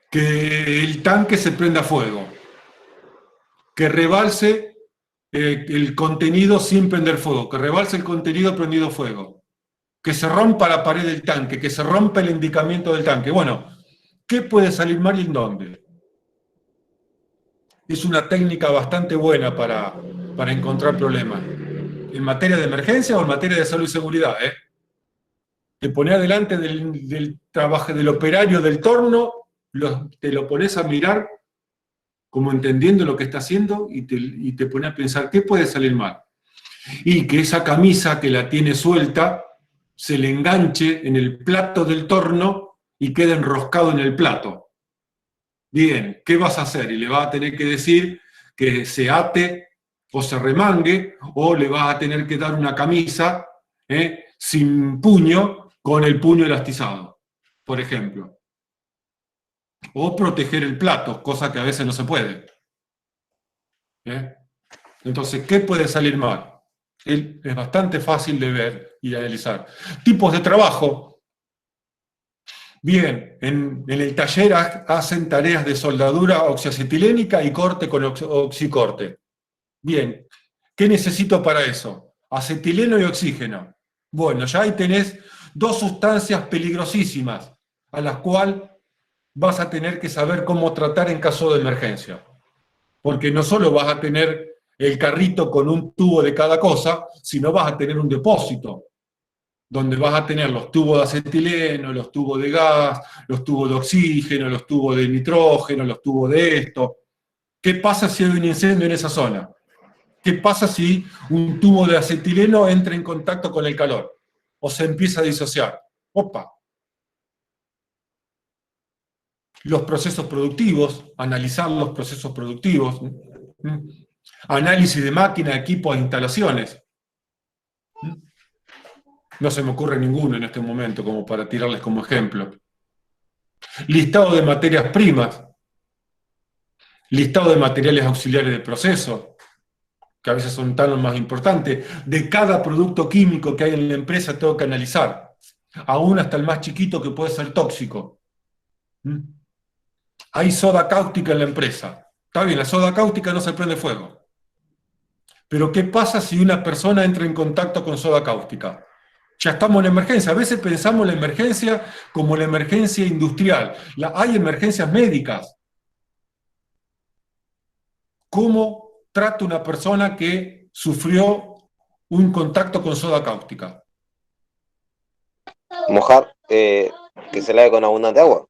que el tanque se prenda fuego, que rebalse el contenido sin prender fuego, que rebalse el contenido prendido fuego, que se rompa la pared del tanque, que se rompa el indicamiento del tanque. Bueno, ¿qué puede salir mal y en dónde? Es una técnica bastante buena para encontrar problemas. En materia de emergencia o en materia de salud y seguridad, Te pones adelante del trabajo, del operario del torno, te lo pones a mirar como entendiendo lo que está haciendo y te pones a pensar, ¿qué puede salir mal? Y que esa camisa que la tiene suelta se le enganche en el plato del torno y quede enroscado en el plato. Bien, ¿qué vas a hacer? Y le vas a tener que decir que se ate o se remangue, o le vas a tener que dar una camisa sin puño, con el puño elastizado, por ejemplo. O proteger el plato, cosa que a veces no se puede. Entonces, ¿qué puede salir mal? Es bastante fácil de ver y analizar. Tipos de trabajo. Bien, en el taller hacen tareas de soldadura oxiacetilénica y corte con oxicorte. Bien, ¿qué necesito para eso? Acetileno y oxígeno. Bueno, ya ahí tenés dos sustancias peligrosísimas a las cuales vas a tener que saber cómo tratar en caso de emergencia. Porque no solo vas a tener el carrito con un tubo de cada cosa, sino vas a tener un depósito, donde vas a tener los tubos de acetileno, los tubos de gas, los tubos de oxígeno, los tubos de nitrógeno, los tubos de esto. ¿Qué pasa si hay un incendio en esa zona? ¿Qué pasa si un tubo de acetileno entra en contacto con el calor? O se empieza a disociar. ¡Opa! Los procesos productivos, analizar los procesos productivos, análisis de máquinas, equipos e instalaciones. No se me ocurre ninguno en este momento como para tirarles como ejemplo. Listado de materias primas, listado de materiales auxiliares de proceso, que a veces son tan los más importantes. De cada producto químico que hay en la empresa tengo que analizar, aún hasta el más chiquito que puede ser tóxico. Hay soda cáustica en la empresa. Está bien, la soda cáustica no se prende fuego. Pero ¿qué pasa si una persona entra en contacto con soda cáustica? Ya estamos en emergencia. A veces pensamos la emergencia como la emergencia industrial. Hay emergencias médicas. ¿Cómo trata una persona que sufrió un contacto con soda cáustica?
Mojar, que se lave con abundante agua.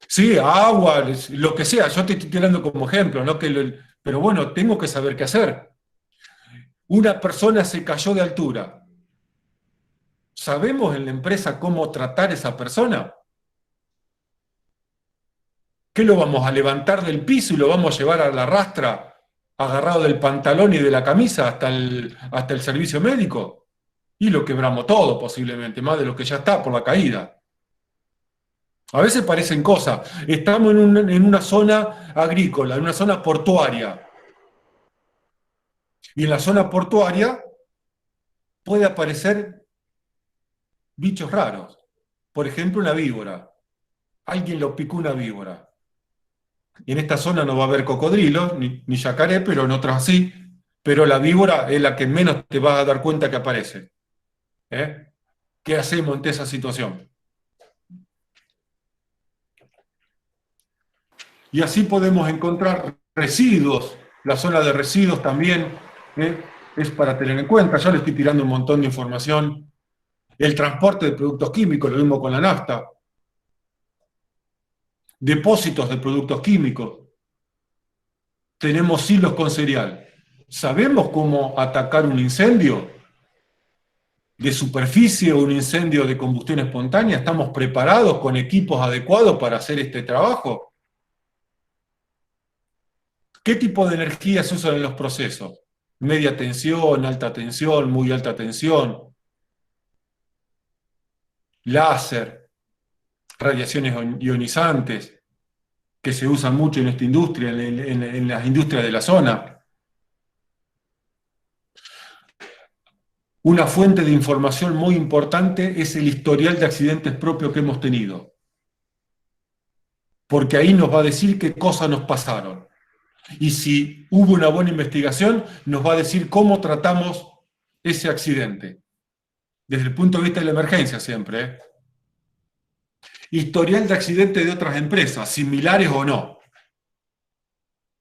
Sí, agua, lo que sea. Yo te estoy tirando como ejemplo, ¿no? Pero bueno, tengo que saber qué hacer. Una persona se cayó de altura. ¿Sabemos en la empresa cómo tratar a esa persona? ¿Qué lo vamos a levantar del piso y lo vamos a llevar a la rastra, agarrado del pantalón y de la camisa hasta el servicio médico? Y lo quebramos todo posiblemente, más de lo que ya está por la caída. A veces parecen cosas. Estamos en una zona agrícola, en una zona portuaria. Y en la zona portuaria puede aparecer bichos raros. Por ejemplo, una víbora. Alguien lo picó una víbora. Y en esta zona no va a haber cocodrilos, ni yacaré, pero en otras sí. Pero la víbora es la que menos te vas a dar cuenta que aparece. ¿Qué hacemos ante esa situación? Y así podemos encontrar residuos La zona de residuos también es para tener en cuenta. Yo le estoy tirando un montón de información. El transporte de productos químicos, lo mismo con la nafta. Depósitos de productos químicos. Tenemos silos con cereal. ¿Sabemos cómo atacar un incendio de superficie o un incendio de combustión espontánea? ¿Estamos preparados con equipos adecuados para hacer este trabajo? ¿Qué tipo de energía se usan en los procesos? Media tensión, alta tensión, muy alta tensión, láser, radiaciones ionizantes, que se usan mucho en esta industria, en las industrias de la zona. Una fuente de información muy importante es el historial de accidentes propios que hemos tenido, porque ahí nos va a decir qué cosas nos pasaron. Y si hubo una buena investigación, nos va a decir cómo tratamos ese accidente, desde el punto de vista de la emergencia siempre, ¿eh? Historial de accidentes de otras empresas, similares o no.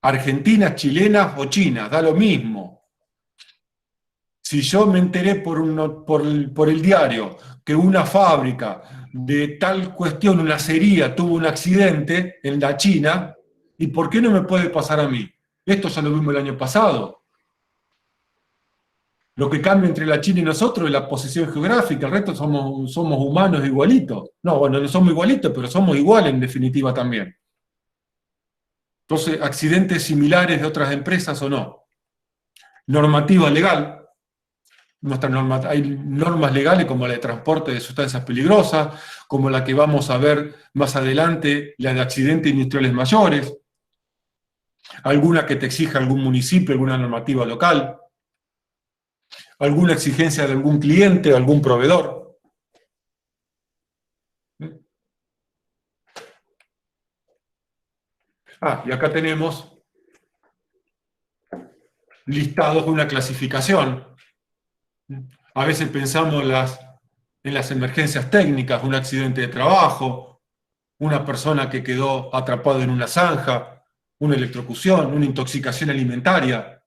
Argentinas, chilenas o chinas, da lo mismo. Si yo me enteré por el diario que una fábrica de tal cuestión, una acería, tuvo un accidente en la China, ¿y por qué no me puede pasar a mí? Esto ya lo vimos el año pasado. Lo que cambia entre la China y nosotros es la posición geográfica, el resto somos humanos igualitos. No, bueno, no somos igualitos, pero somos iguales en definitiva también. Entonces, accidentes similares de otras empresas o no. Normativa legal. Hay normas legales como la de transporte de sustancias peligrosas, como la que vamos a ver más adelante, la de accidentes industriales mayores, alguna que te exija algún municipio, alguna normativa local, alguna exigencia de algún cliente, de algún proveedor. Y acá tenemos listados de una clasificación. A veces pensamos en las emergencias técnicas, un accidente de trabajo, una persona que quedó atrapada en una zanja, una electrocución, una intoxicación alimentaria,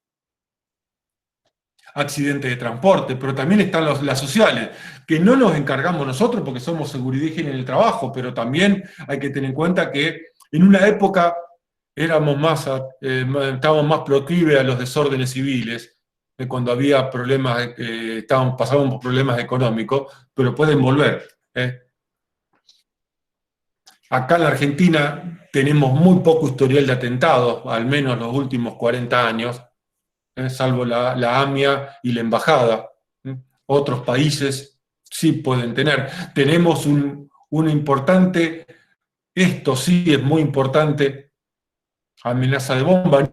accidente de transporte, pero también están las sociales, que no nos encargamos nosotros porque somos seguridad y higiene en el trabajo, pero también hay que tener en cuenta que en una época estábamos más proclives a los desórdenes civiles, cuando había problemas, pasábamos por problemas económicos, pero pueden volver. Acá en la Argentina tenemos muy poco historial de atentados, al menos los últimos 40 años, salvo la AMIA y la embajada. Otros países sí pueden tener. Tenemos un importante, esto sí es muy importante, amenaza de bomba,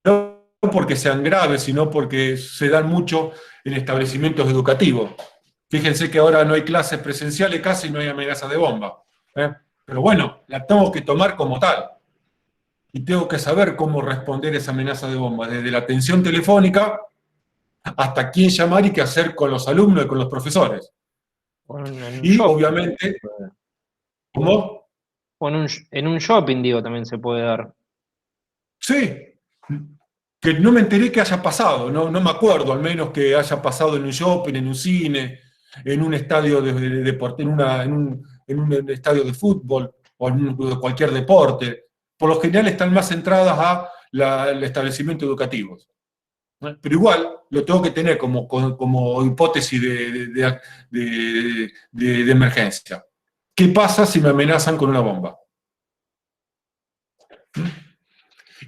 no porque sean graves, sino porque se dan mucho en establecimientos educativos. Fíjense que ahora no hay clases presenciales, casi no hay amenaza de bomba. Pero bueno, la tengo que tomar como tal. Y tengo que saber cómo responder a esa amenaza de bomba, desde la atención telefónica hasta quién llamar y qué hacer con los alumnos y con los profesores.
En un
Y
shopping,
obviamente, ¿cómo?
o en un shopping, digo, también se puede dar.
Sí, que no me enteré que haya pasado, no me acuerdo, al menos que haya pasado en un shopping, en un cine, en un estadio de deporte, en un estadio de fútbol o en cualquier deporte. Por lo general están más centradas al establecimiento educativo. Pero igual lo tengo que tener como hipótesis de emergencia. ¿Qué pasa si me amenazan con una bomba?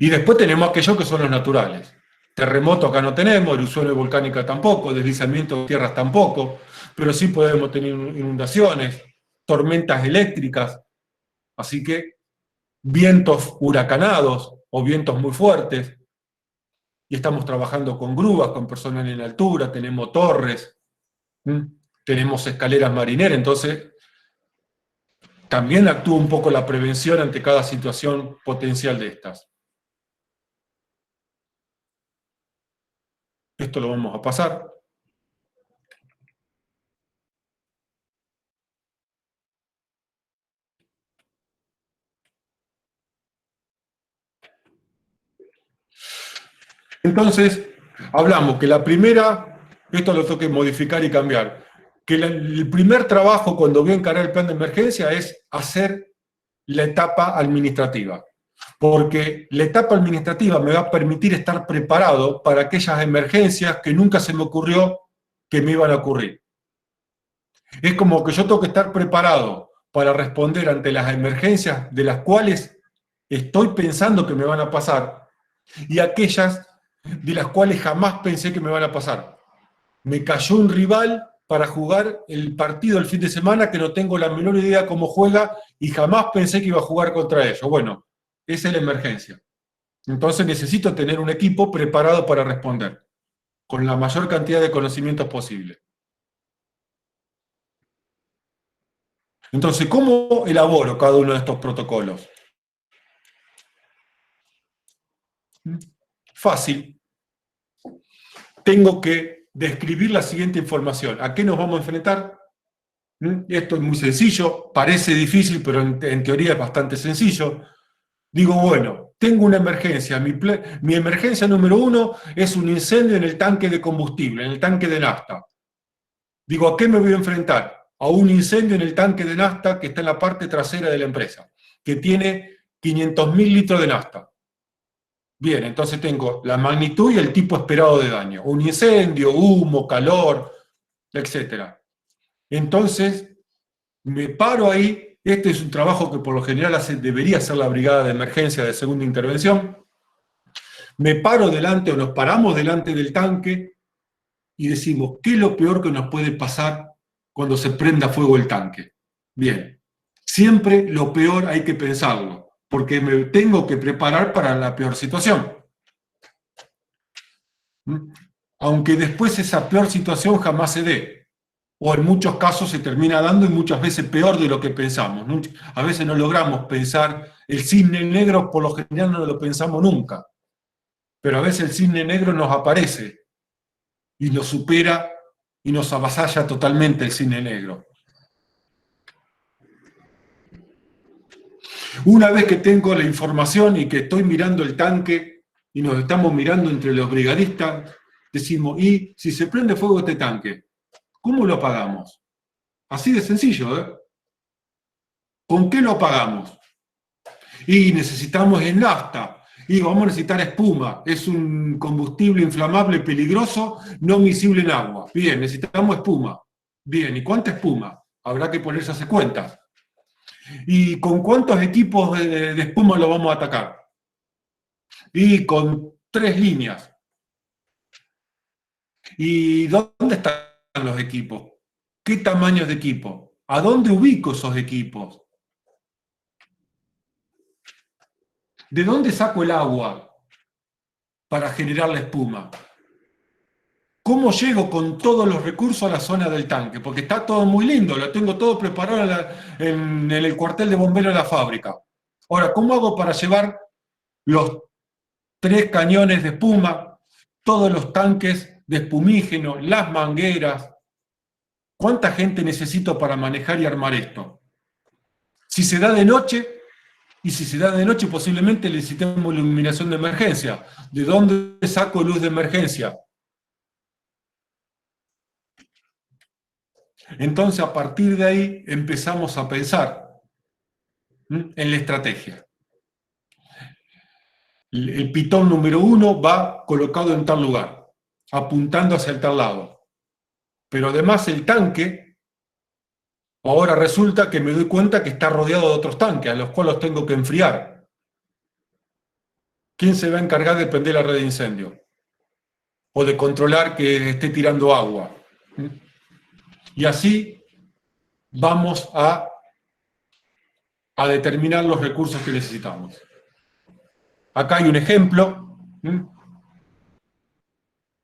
Y después tenemos aquellos que son los naturales. Terremoto acá no tenemos, erupciones volcánicas tampoco, deslizamientos de tierras tampoco, pero sí podemos tener inundaciones, tormentas eléctricas, así que vientos huracanados o vientos muy fuertes. Y estamos trabajando con grúas, con personal en altura, tenemos torres, tenemos escaleras marineras, entonces también actúa un poco la prevención ante cada situación potencial de estas. Esto lo vamos a pasar. Entonces, hablamos que la primera, esto lo tengo que modificar y cambiar, que el primer trabajo cuando voy a encarar el plan de emergencia es hacer la etapa administrativa. Porque la etapa administrativa me va a permitir estar preparado para aquellas emergencias que nunca se me ocurrió que me iban a ocurrir. Es como que yo tengo que estar preparado para responder ante las emergencias de las cuales estoy pensando que me van a pasar y aquellas de las cuales jamás pensé que me van a pasar. Me cayó un rival para jugar el partido el fin de semana que no tengo la menor idea cómo juega y jamás pensé que iba a jugar contra ellos. Bueno, esa es la emergencia. Entonces necesito tener un equipo preparado para responder, con la mayor cantidad de conocimientos posible. Entonces, ¿cómo elaboro cada uno de estos protocolos? Fácil. Tengo que describir la siguiente información. ¿A qué nos vamos a enfrentar? Esto es muy sencillo, parece difícil, pero en teoría es bastante sencillo. Digo, bueno, tengo una emergencia. Mi emergencia número 1 es un incendio en el tanque de combustible, en el tanque de nafta. Digo, ¿a qué me voy a enfrentar? A un incendio en el tanque de nafta que está en la parte trasera de la empresa, que tiene 500.000 litros de nafta. Bien, entonces tengo la magnitud y el tipo esperado de daño. Un incendio, humo, calor, etc. Entonces, me paro ahí. Este es un trabajo que por lo general debería hacer la brigada de emergencia de segunda intervención. Me paro delante o nos paramos delante del tanque y decimos, ¿qué es lo peor que nos puede pasar cuando se prenda fuego el tanque? Bien, siempre lo peor hay que pensarlo, porque me tengo que preparar para la peor situación. Aunque después esa peor situación jamás se dé, o en muchos casos se termina dando y muchas veces peor de lo que pensamos. A veces no logramos pensar el cisne negro, por lo general no lo pensamos nunca, pero a veces el cisne negro nos aparece y nos supera y nos avasalla totalmente el cisne negro. Una vez que tengo la información y que estoy mirando el tanque y nos estamos mirando entre los brigadistas, decimos, ¿y si se prende fuego este tanque? ¿Cómo lo apagamos? Así de sencillo, ¿eh? ¿Con qué lo apagamos? Y necesitamos el nafta, y vamos a necesitar espuma. Es un combustible inflamable peligroso, no miscible en agua. Bien, necesitamos espuma. Bien, ¿y cuánta espuma? Habrá que ponerse a hacer cuentas. ¿Y con cuántos equipos de espuma lo vamos a atacar? Y con 3 líneas. ¿Y dónde están los equipos? ¿Qué tamaños de equipo? ¿A dónde ubico esos equipos? ¿De dónde saco el agua para generar la espuma? ¿Cómo llego con todos los recursos a la zona del tanque? Porque está todo muy lindo, lo tengo todo preparado en el cuartel de bomberos de la fábrica. Ahora, ¿cómo hago para llevar los 3 cañones de espuma, todos los tanques de espumígeno, las mangueras? ¿Cuánta gente necesito para manejar y armar esto? Si se da de noche, y si se da de noche posiblemente necesitemos iluminación de emergencia. ¿De dónde saco luz de emergencia? Entonces, a partir de ahí, empezamos a pensar en la estrategia. El pitón número 1 va colocado en tal lugar, apuntando hacia el tal lado. Pero además el tanque, ahora resulta que me doy cuenta que está rodeado de otros tanques, a los cuales los tengo que enfriar. ¿Quién se va a encargar de prender la red de incendio? O de controlar que esté tirando agua. Y así vamos a determinar los recursos que necesitamos. Acá hay un ejemplo.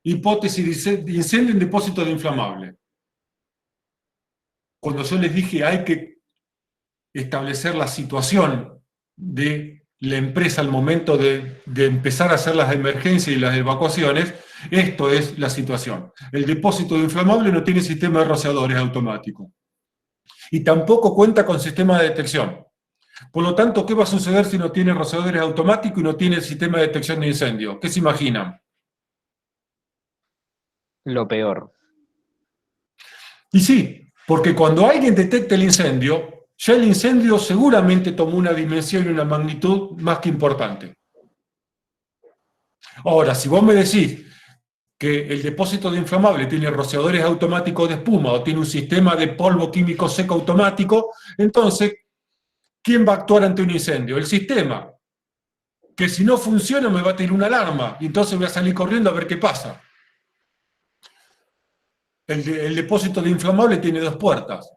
Hipótesis de incendio en depósito de inflamable. Cuando yo les dije hay que establecer la situación de la empresa al momento de empezar a hacer las emergencias y las evacuaciones, esto es la situación. El depósito de inflamable no tiene sistema de rociadores automático. Y tampoco cuenta con sistema de detección. Por lo tanto, ¿qué va a suceder si no tiene rociadores automáticos y no tiene el sistema de detección de incendio? ¿Qué se imaginan?
lo peor.
Y sí, porque cuando alguien detecta el incendio, ya el incendio seguramente tomó una dimensión y una magnitud más que importante. Ahora, si vos me decís que el depósito de inflamable tiene rociadores automáticos de espuma o tiene un sistema de polvo químico seco automático, entonces, ¿quién va a actuar ante un incendio? El sistema, que si no funciona me va a tirar una alarma, y entonces voy a salir corriendo a ver qué pasa. El depósito de inflamable tiene dos puertas.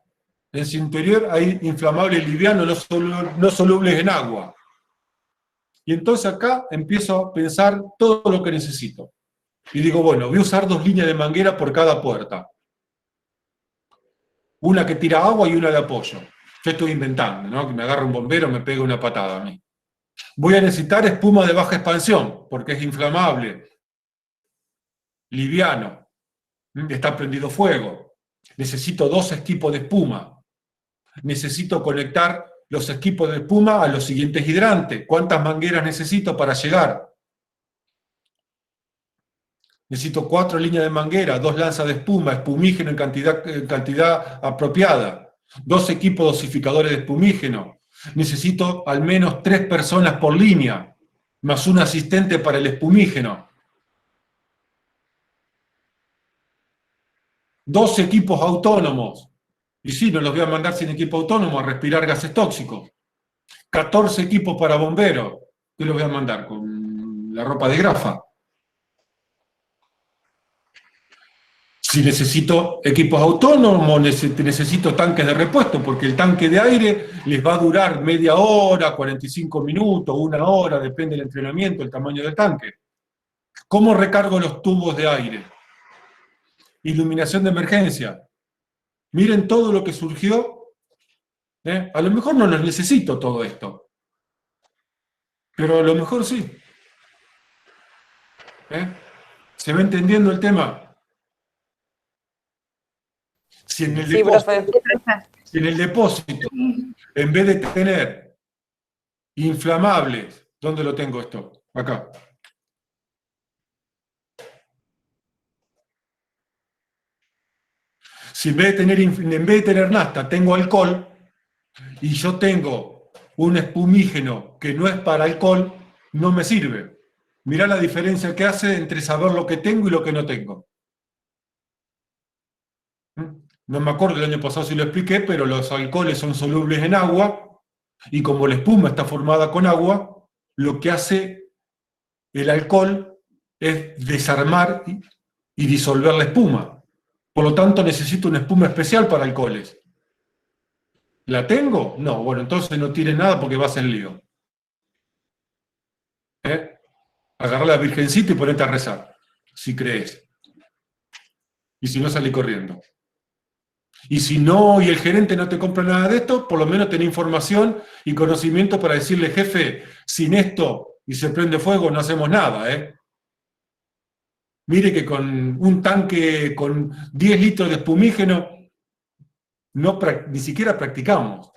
En su interior hay inflamable liviano no solubles en agua. Y entonces acá empiezo a pensar todo lo que necesito. Y digo, bueno, voy a usar 2 líneas de manguera por cada puerta. Una que tira agua y una de apoyo. Yo estoy inventando, ¿no? Que me agarre un bombero, me pegue una patada a mí. Voy a necesitar espuma de baja expansión, porque es inflamable, liviano, está prendido fuego. Necesito 2 equipos de espuma. Necesito conectar los equipos de espuma a los siguientes hidrantes. ¿Cuántas mangueras necesito para llegar? Necesito 4 líneas de manguera, 2 lanzas de espuma, espumígeno en cantidad apropiada, 2 equipos dosificadores de espumígeno. Necesito al menos 3 personas por línea, más un asistente para el espumígeno. 2 equipos autónomos. Y sí, no los voy a mandar sin equipo autónomo a respirar gases tóxicos. 14 equipos para bomberos. ¿Qué los voy a mandar? ¿Con la ropa de grafa? Si necesito equipos autónomos, necesito tanques de repuesto, porque el tanque de aire les va a durar media hora, 45 minutos, 1 hora, depende del entrenamiento, el tamaño del tanque. ¿Cómo recargo los tubos de aire? Iluminación de emergencia. Miren todo lo que surgió. A lo mejor no los necesito todo esto, pero a lo mejor sí. ¿Se va entendiendo el tema? Si en el
Sí,
depósito,
profe.
si en el depósito, en vez de tener inflamables, ¿dónde lo tengo esto? Acá. Si en vez de tener nafta tengo alcohol, y yo tengo un espumígeno que no es para alcohol, no me sirve. Mirá la diferencia que hace entre saber lo que tengo y lo que no tengo. No me acuerdo el año pasado si lo expliqué, pero los alcoholes son solubles en agua, y como la espuma está formada con agua, lo que hace el alcohol es desarmar y disolver la espuma. Por lo tanto, necesito una espuma especial para alcoholes. ¿La tengo? No, bueno, entonces no tires nada porque vas en lío. Agarrá la virgencita y ponete a rezar, si crees. Y si no, salí corriendo. Y si no, y el gerente no te compra nada de esto, por lo menos tenés información y conocimiento para decirle, jefe, sin esto y se prende fuego no hacemos nada, Mire que con un tanque con 10 litros de espumígeno ni siquiera practicamos.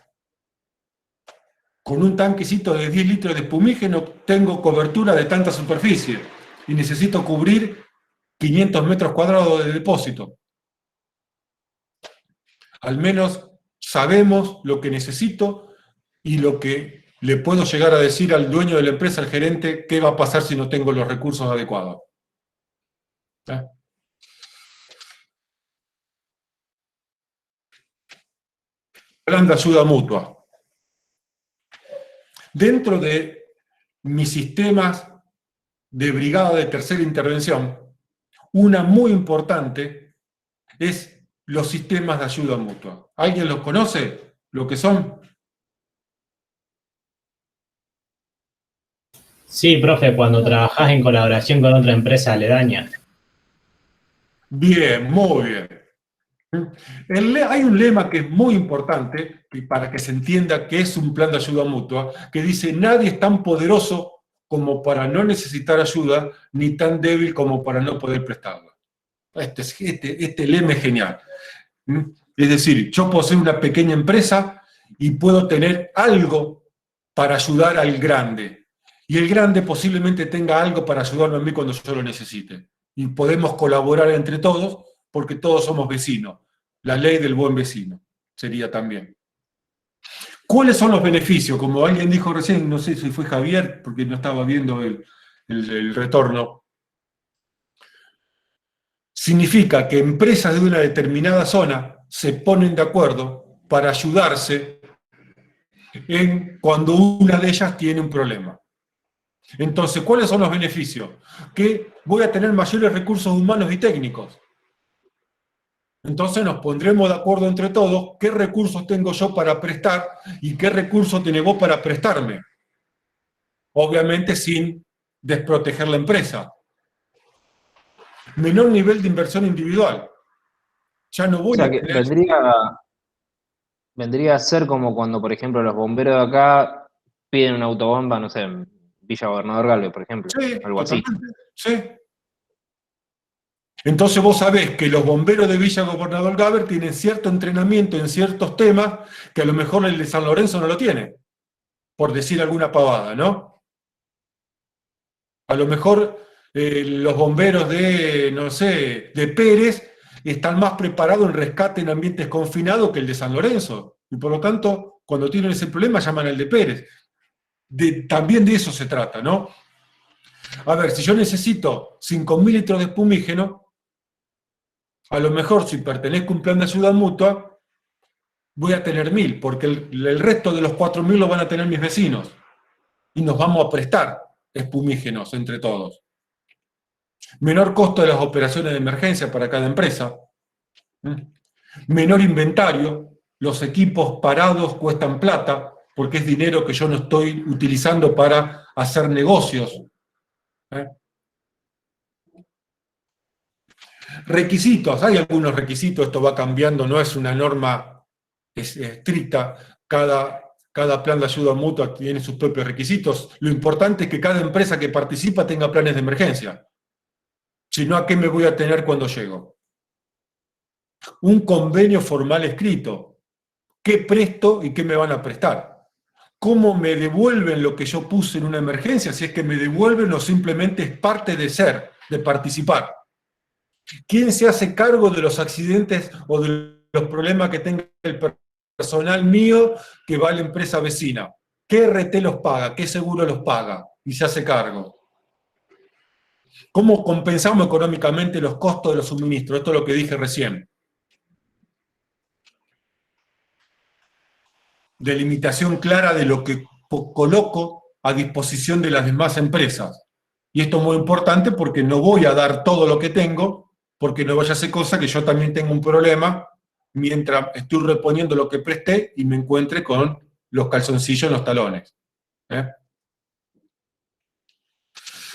Con un tanquecito de 10 litros de espumígeno tengo cobertura de tanta superficie y necesito cubrir 500 metros cuadrados de depósito. Al menos sabemos lo que necesito y lo que le puedo llegar a decir al dueño de la empresa, al gerente, qué va a pasar si no tengo los recursos adecuados. Plan de ayuda mutua. Dentro de mis sistemas de brigada de tercera intervención, una muy importante es los sistemas de ayuda mutua. ¿Alguien los conoce? ¿Lo que son?
Sí, profe, cuando trabajás en colaboración con otra empresa aledaña.
Bien, muy bien. Hay un lema que es muy importante para que se entienda que es un plan de ayuda mutua, que dice, nadie es tan poderoso como para no necesitar ayuda, ni tan débil como para no poder prestarla. Este lema es genial. Es decir, yo puedo ser una pequeña empresa y puedo tener algo para ayudar al grande. Y el grande posiblemente tenga algo para ayudarme a mí cuando yo lo necesite. y podemos colaborar entre todos porque todos somos vecinos. La ley del buen vecino sería también. ¿Cuáles son los beneficios? Como alguien dijo recién, no sé si fue Javier, porque no estaba viendo el retorno. Significa que empresas de una determinada zona se ponen de acuerdo para ayudarse cuando una de ellas tiene un problema. Entonces, ¿cuáles son los beneficios? Que voy a tener mayores recursos humanos y técnicos. Entonces nos pondremos de acuerdo entre todos qué recursos tengo yo para prestar y qué recursos tenés vos para prestarme. Obviamente sin desproteger la empresa. Menor nivel de inversión individual. Ya no
O
voy
sea
a
que
tener...
vendría a ser como cuando, por ejemplo, los bomberos de acá piden una autobomba, no sé, en Villa Gobernador Galvez, por ejemplo,
Sí,
algo así.
totalmente. Sí. Entonces vos sabés que los bomberos de Villa Gobernador Galvez tienen cierto entrenamiento en ciertos temas que a lo mejor el de San Lorenzo no lo tiene, por decir alguna pavada, ¿no? A lo mejor los bomberos de, no sé, de Pérez están más preparados en rescate en ambientes confinados que el de San Lorenzo. Y por lo tanto, cuando tienen ese problema, llaman al de Pérez. También de eso se trata, ¿no? A ver, si yo necesito 5.000 litros de espumígeno, a lo mejor si pertenezco a un plan de ayuda mutua, voy a tener 1.000, porque el resto de los 4.000 lo van a tener mis vecinos. Y nos vamos a prestar espumígenos entre todos. Menor costo de las operaciones de emergencia para cada empresa. Menor inventario. Los equipos parados cuestan plata, porque es dinero que yo no estoy utilizando para hacer negocios. Requisitos, hay algunos requisitos, esto va cambiando, no es una norma estricta, cada plan de ayuda mutua tiene sus propios requisitos. Lo importante es que cada empresa que participa tenga planes de emergencia. Si no, ¿a qué me voy a tener cuando llego? Un convenio formal escrito. ¿Qué presto y qué me van a prestar? ¿Cómo me devuelven lo que yo puse en una emergencia? Si es que me devuelven o simplemente es parte de ser, de participar. ¿Quién se hace cargo de los accidentes o de los problemas que tenga el personal mío que va a la empresa vecina? ¿Qué RT los paga? ¿Qué seguro los paga? Y se hace cargo. ¿Cómo compensamos económicamente los costos de los suministros? Esto es lo que dije recién. Delimitación clara de lo que coloco a disposición de las demás empresas. Y esto es muy importante porque no voy a dar todo lo que tengo, porque no vaya a ser cosa que yo también tenga un problema mientras estoy reponiendo lo que presté y me encuentre con los calzoncillos en los talones.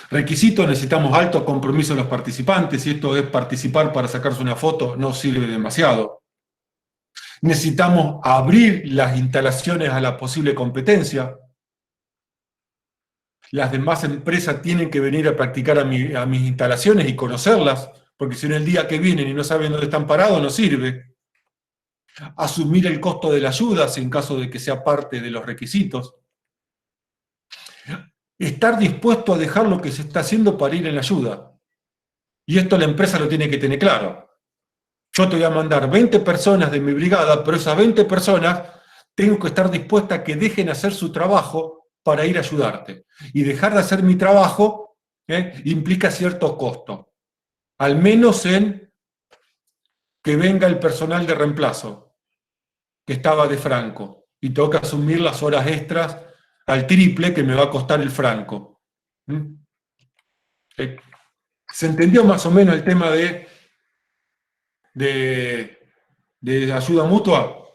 Requisitos, necesitamos alto compromiso de los participantes. Si esto es participar para sacarse una foto, no sirve demasiado. Necesitamos abrir las instalaciones a la posible competencia. Las demás empresas tienen que venir a practicar a mis instalaciones y conocerlas, porque si no el día que vienen y no saben dónde están parados, no sirve. Asumir el costo de la ayuda, en caso de que sea parte de los requisitos. Estar dispuesto a dejar lo que se está haciendo para ir en la ayuda. Y esto la empresa lo tiene que tener claro. Yo te voy a mandar 20 personas de mi brigada, pero esas 20 personas tengo que estar dispuesta a que dejen hacer su trabajo para ir a ayudarte. Y dejar de hacer mi trabajo implica cierto costo. Al menos en que venga el personal de reemplazo, que estaba de franco, y tengo que asumir las horas extras al triple que me va a costar el franco. ¿Se entendió más o menos el tema de ayuda mutua?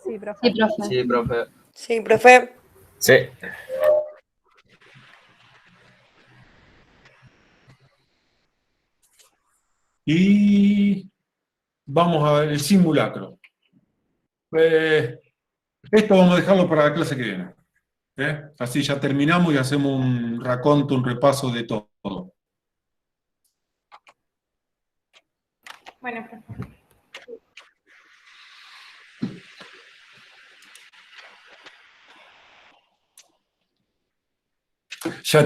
Sí, profe.
Sí, profe.
Sí, profe.
Sí, profe.
Sí.
Y vamos a ver el simulacro. Esto vamos a dejarlo para la clase que viene. Así ya terminamos y hacemos un raconto, un repaso de todo.
Bueno, profe.
Ya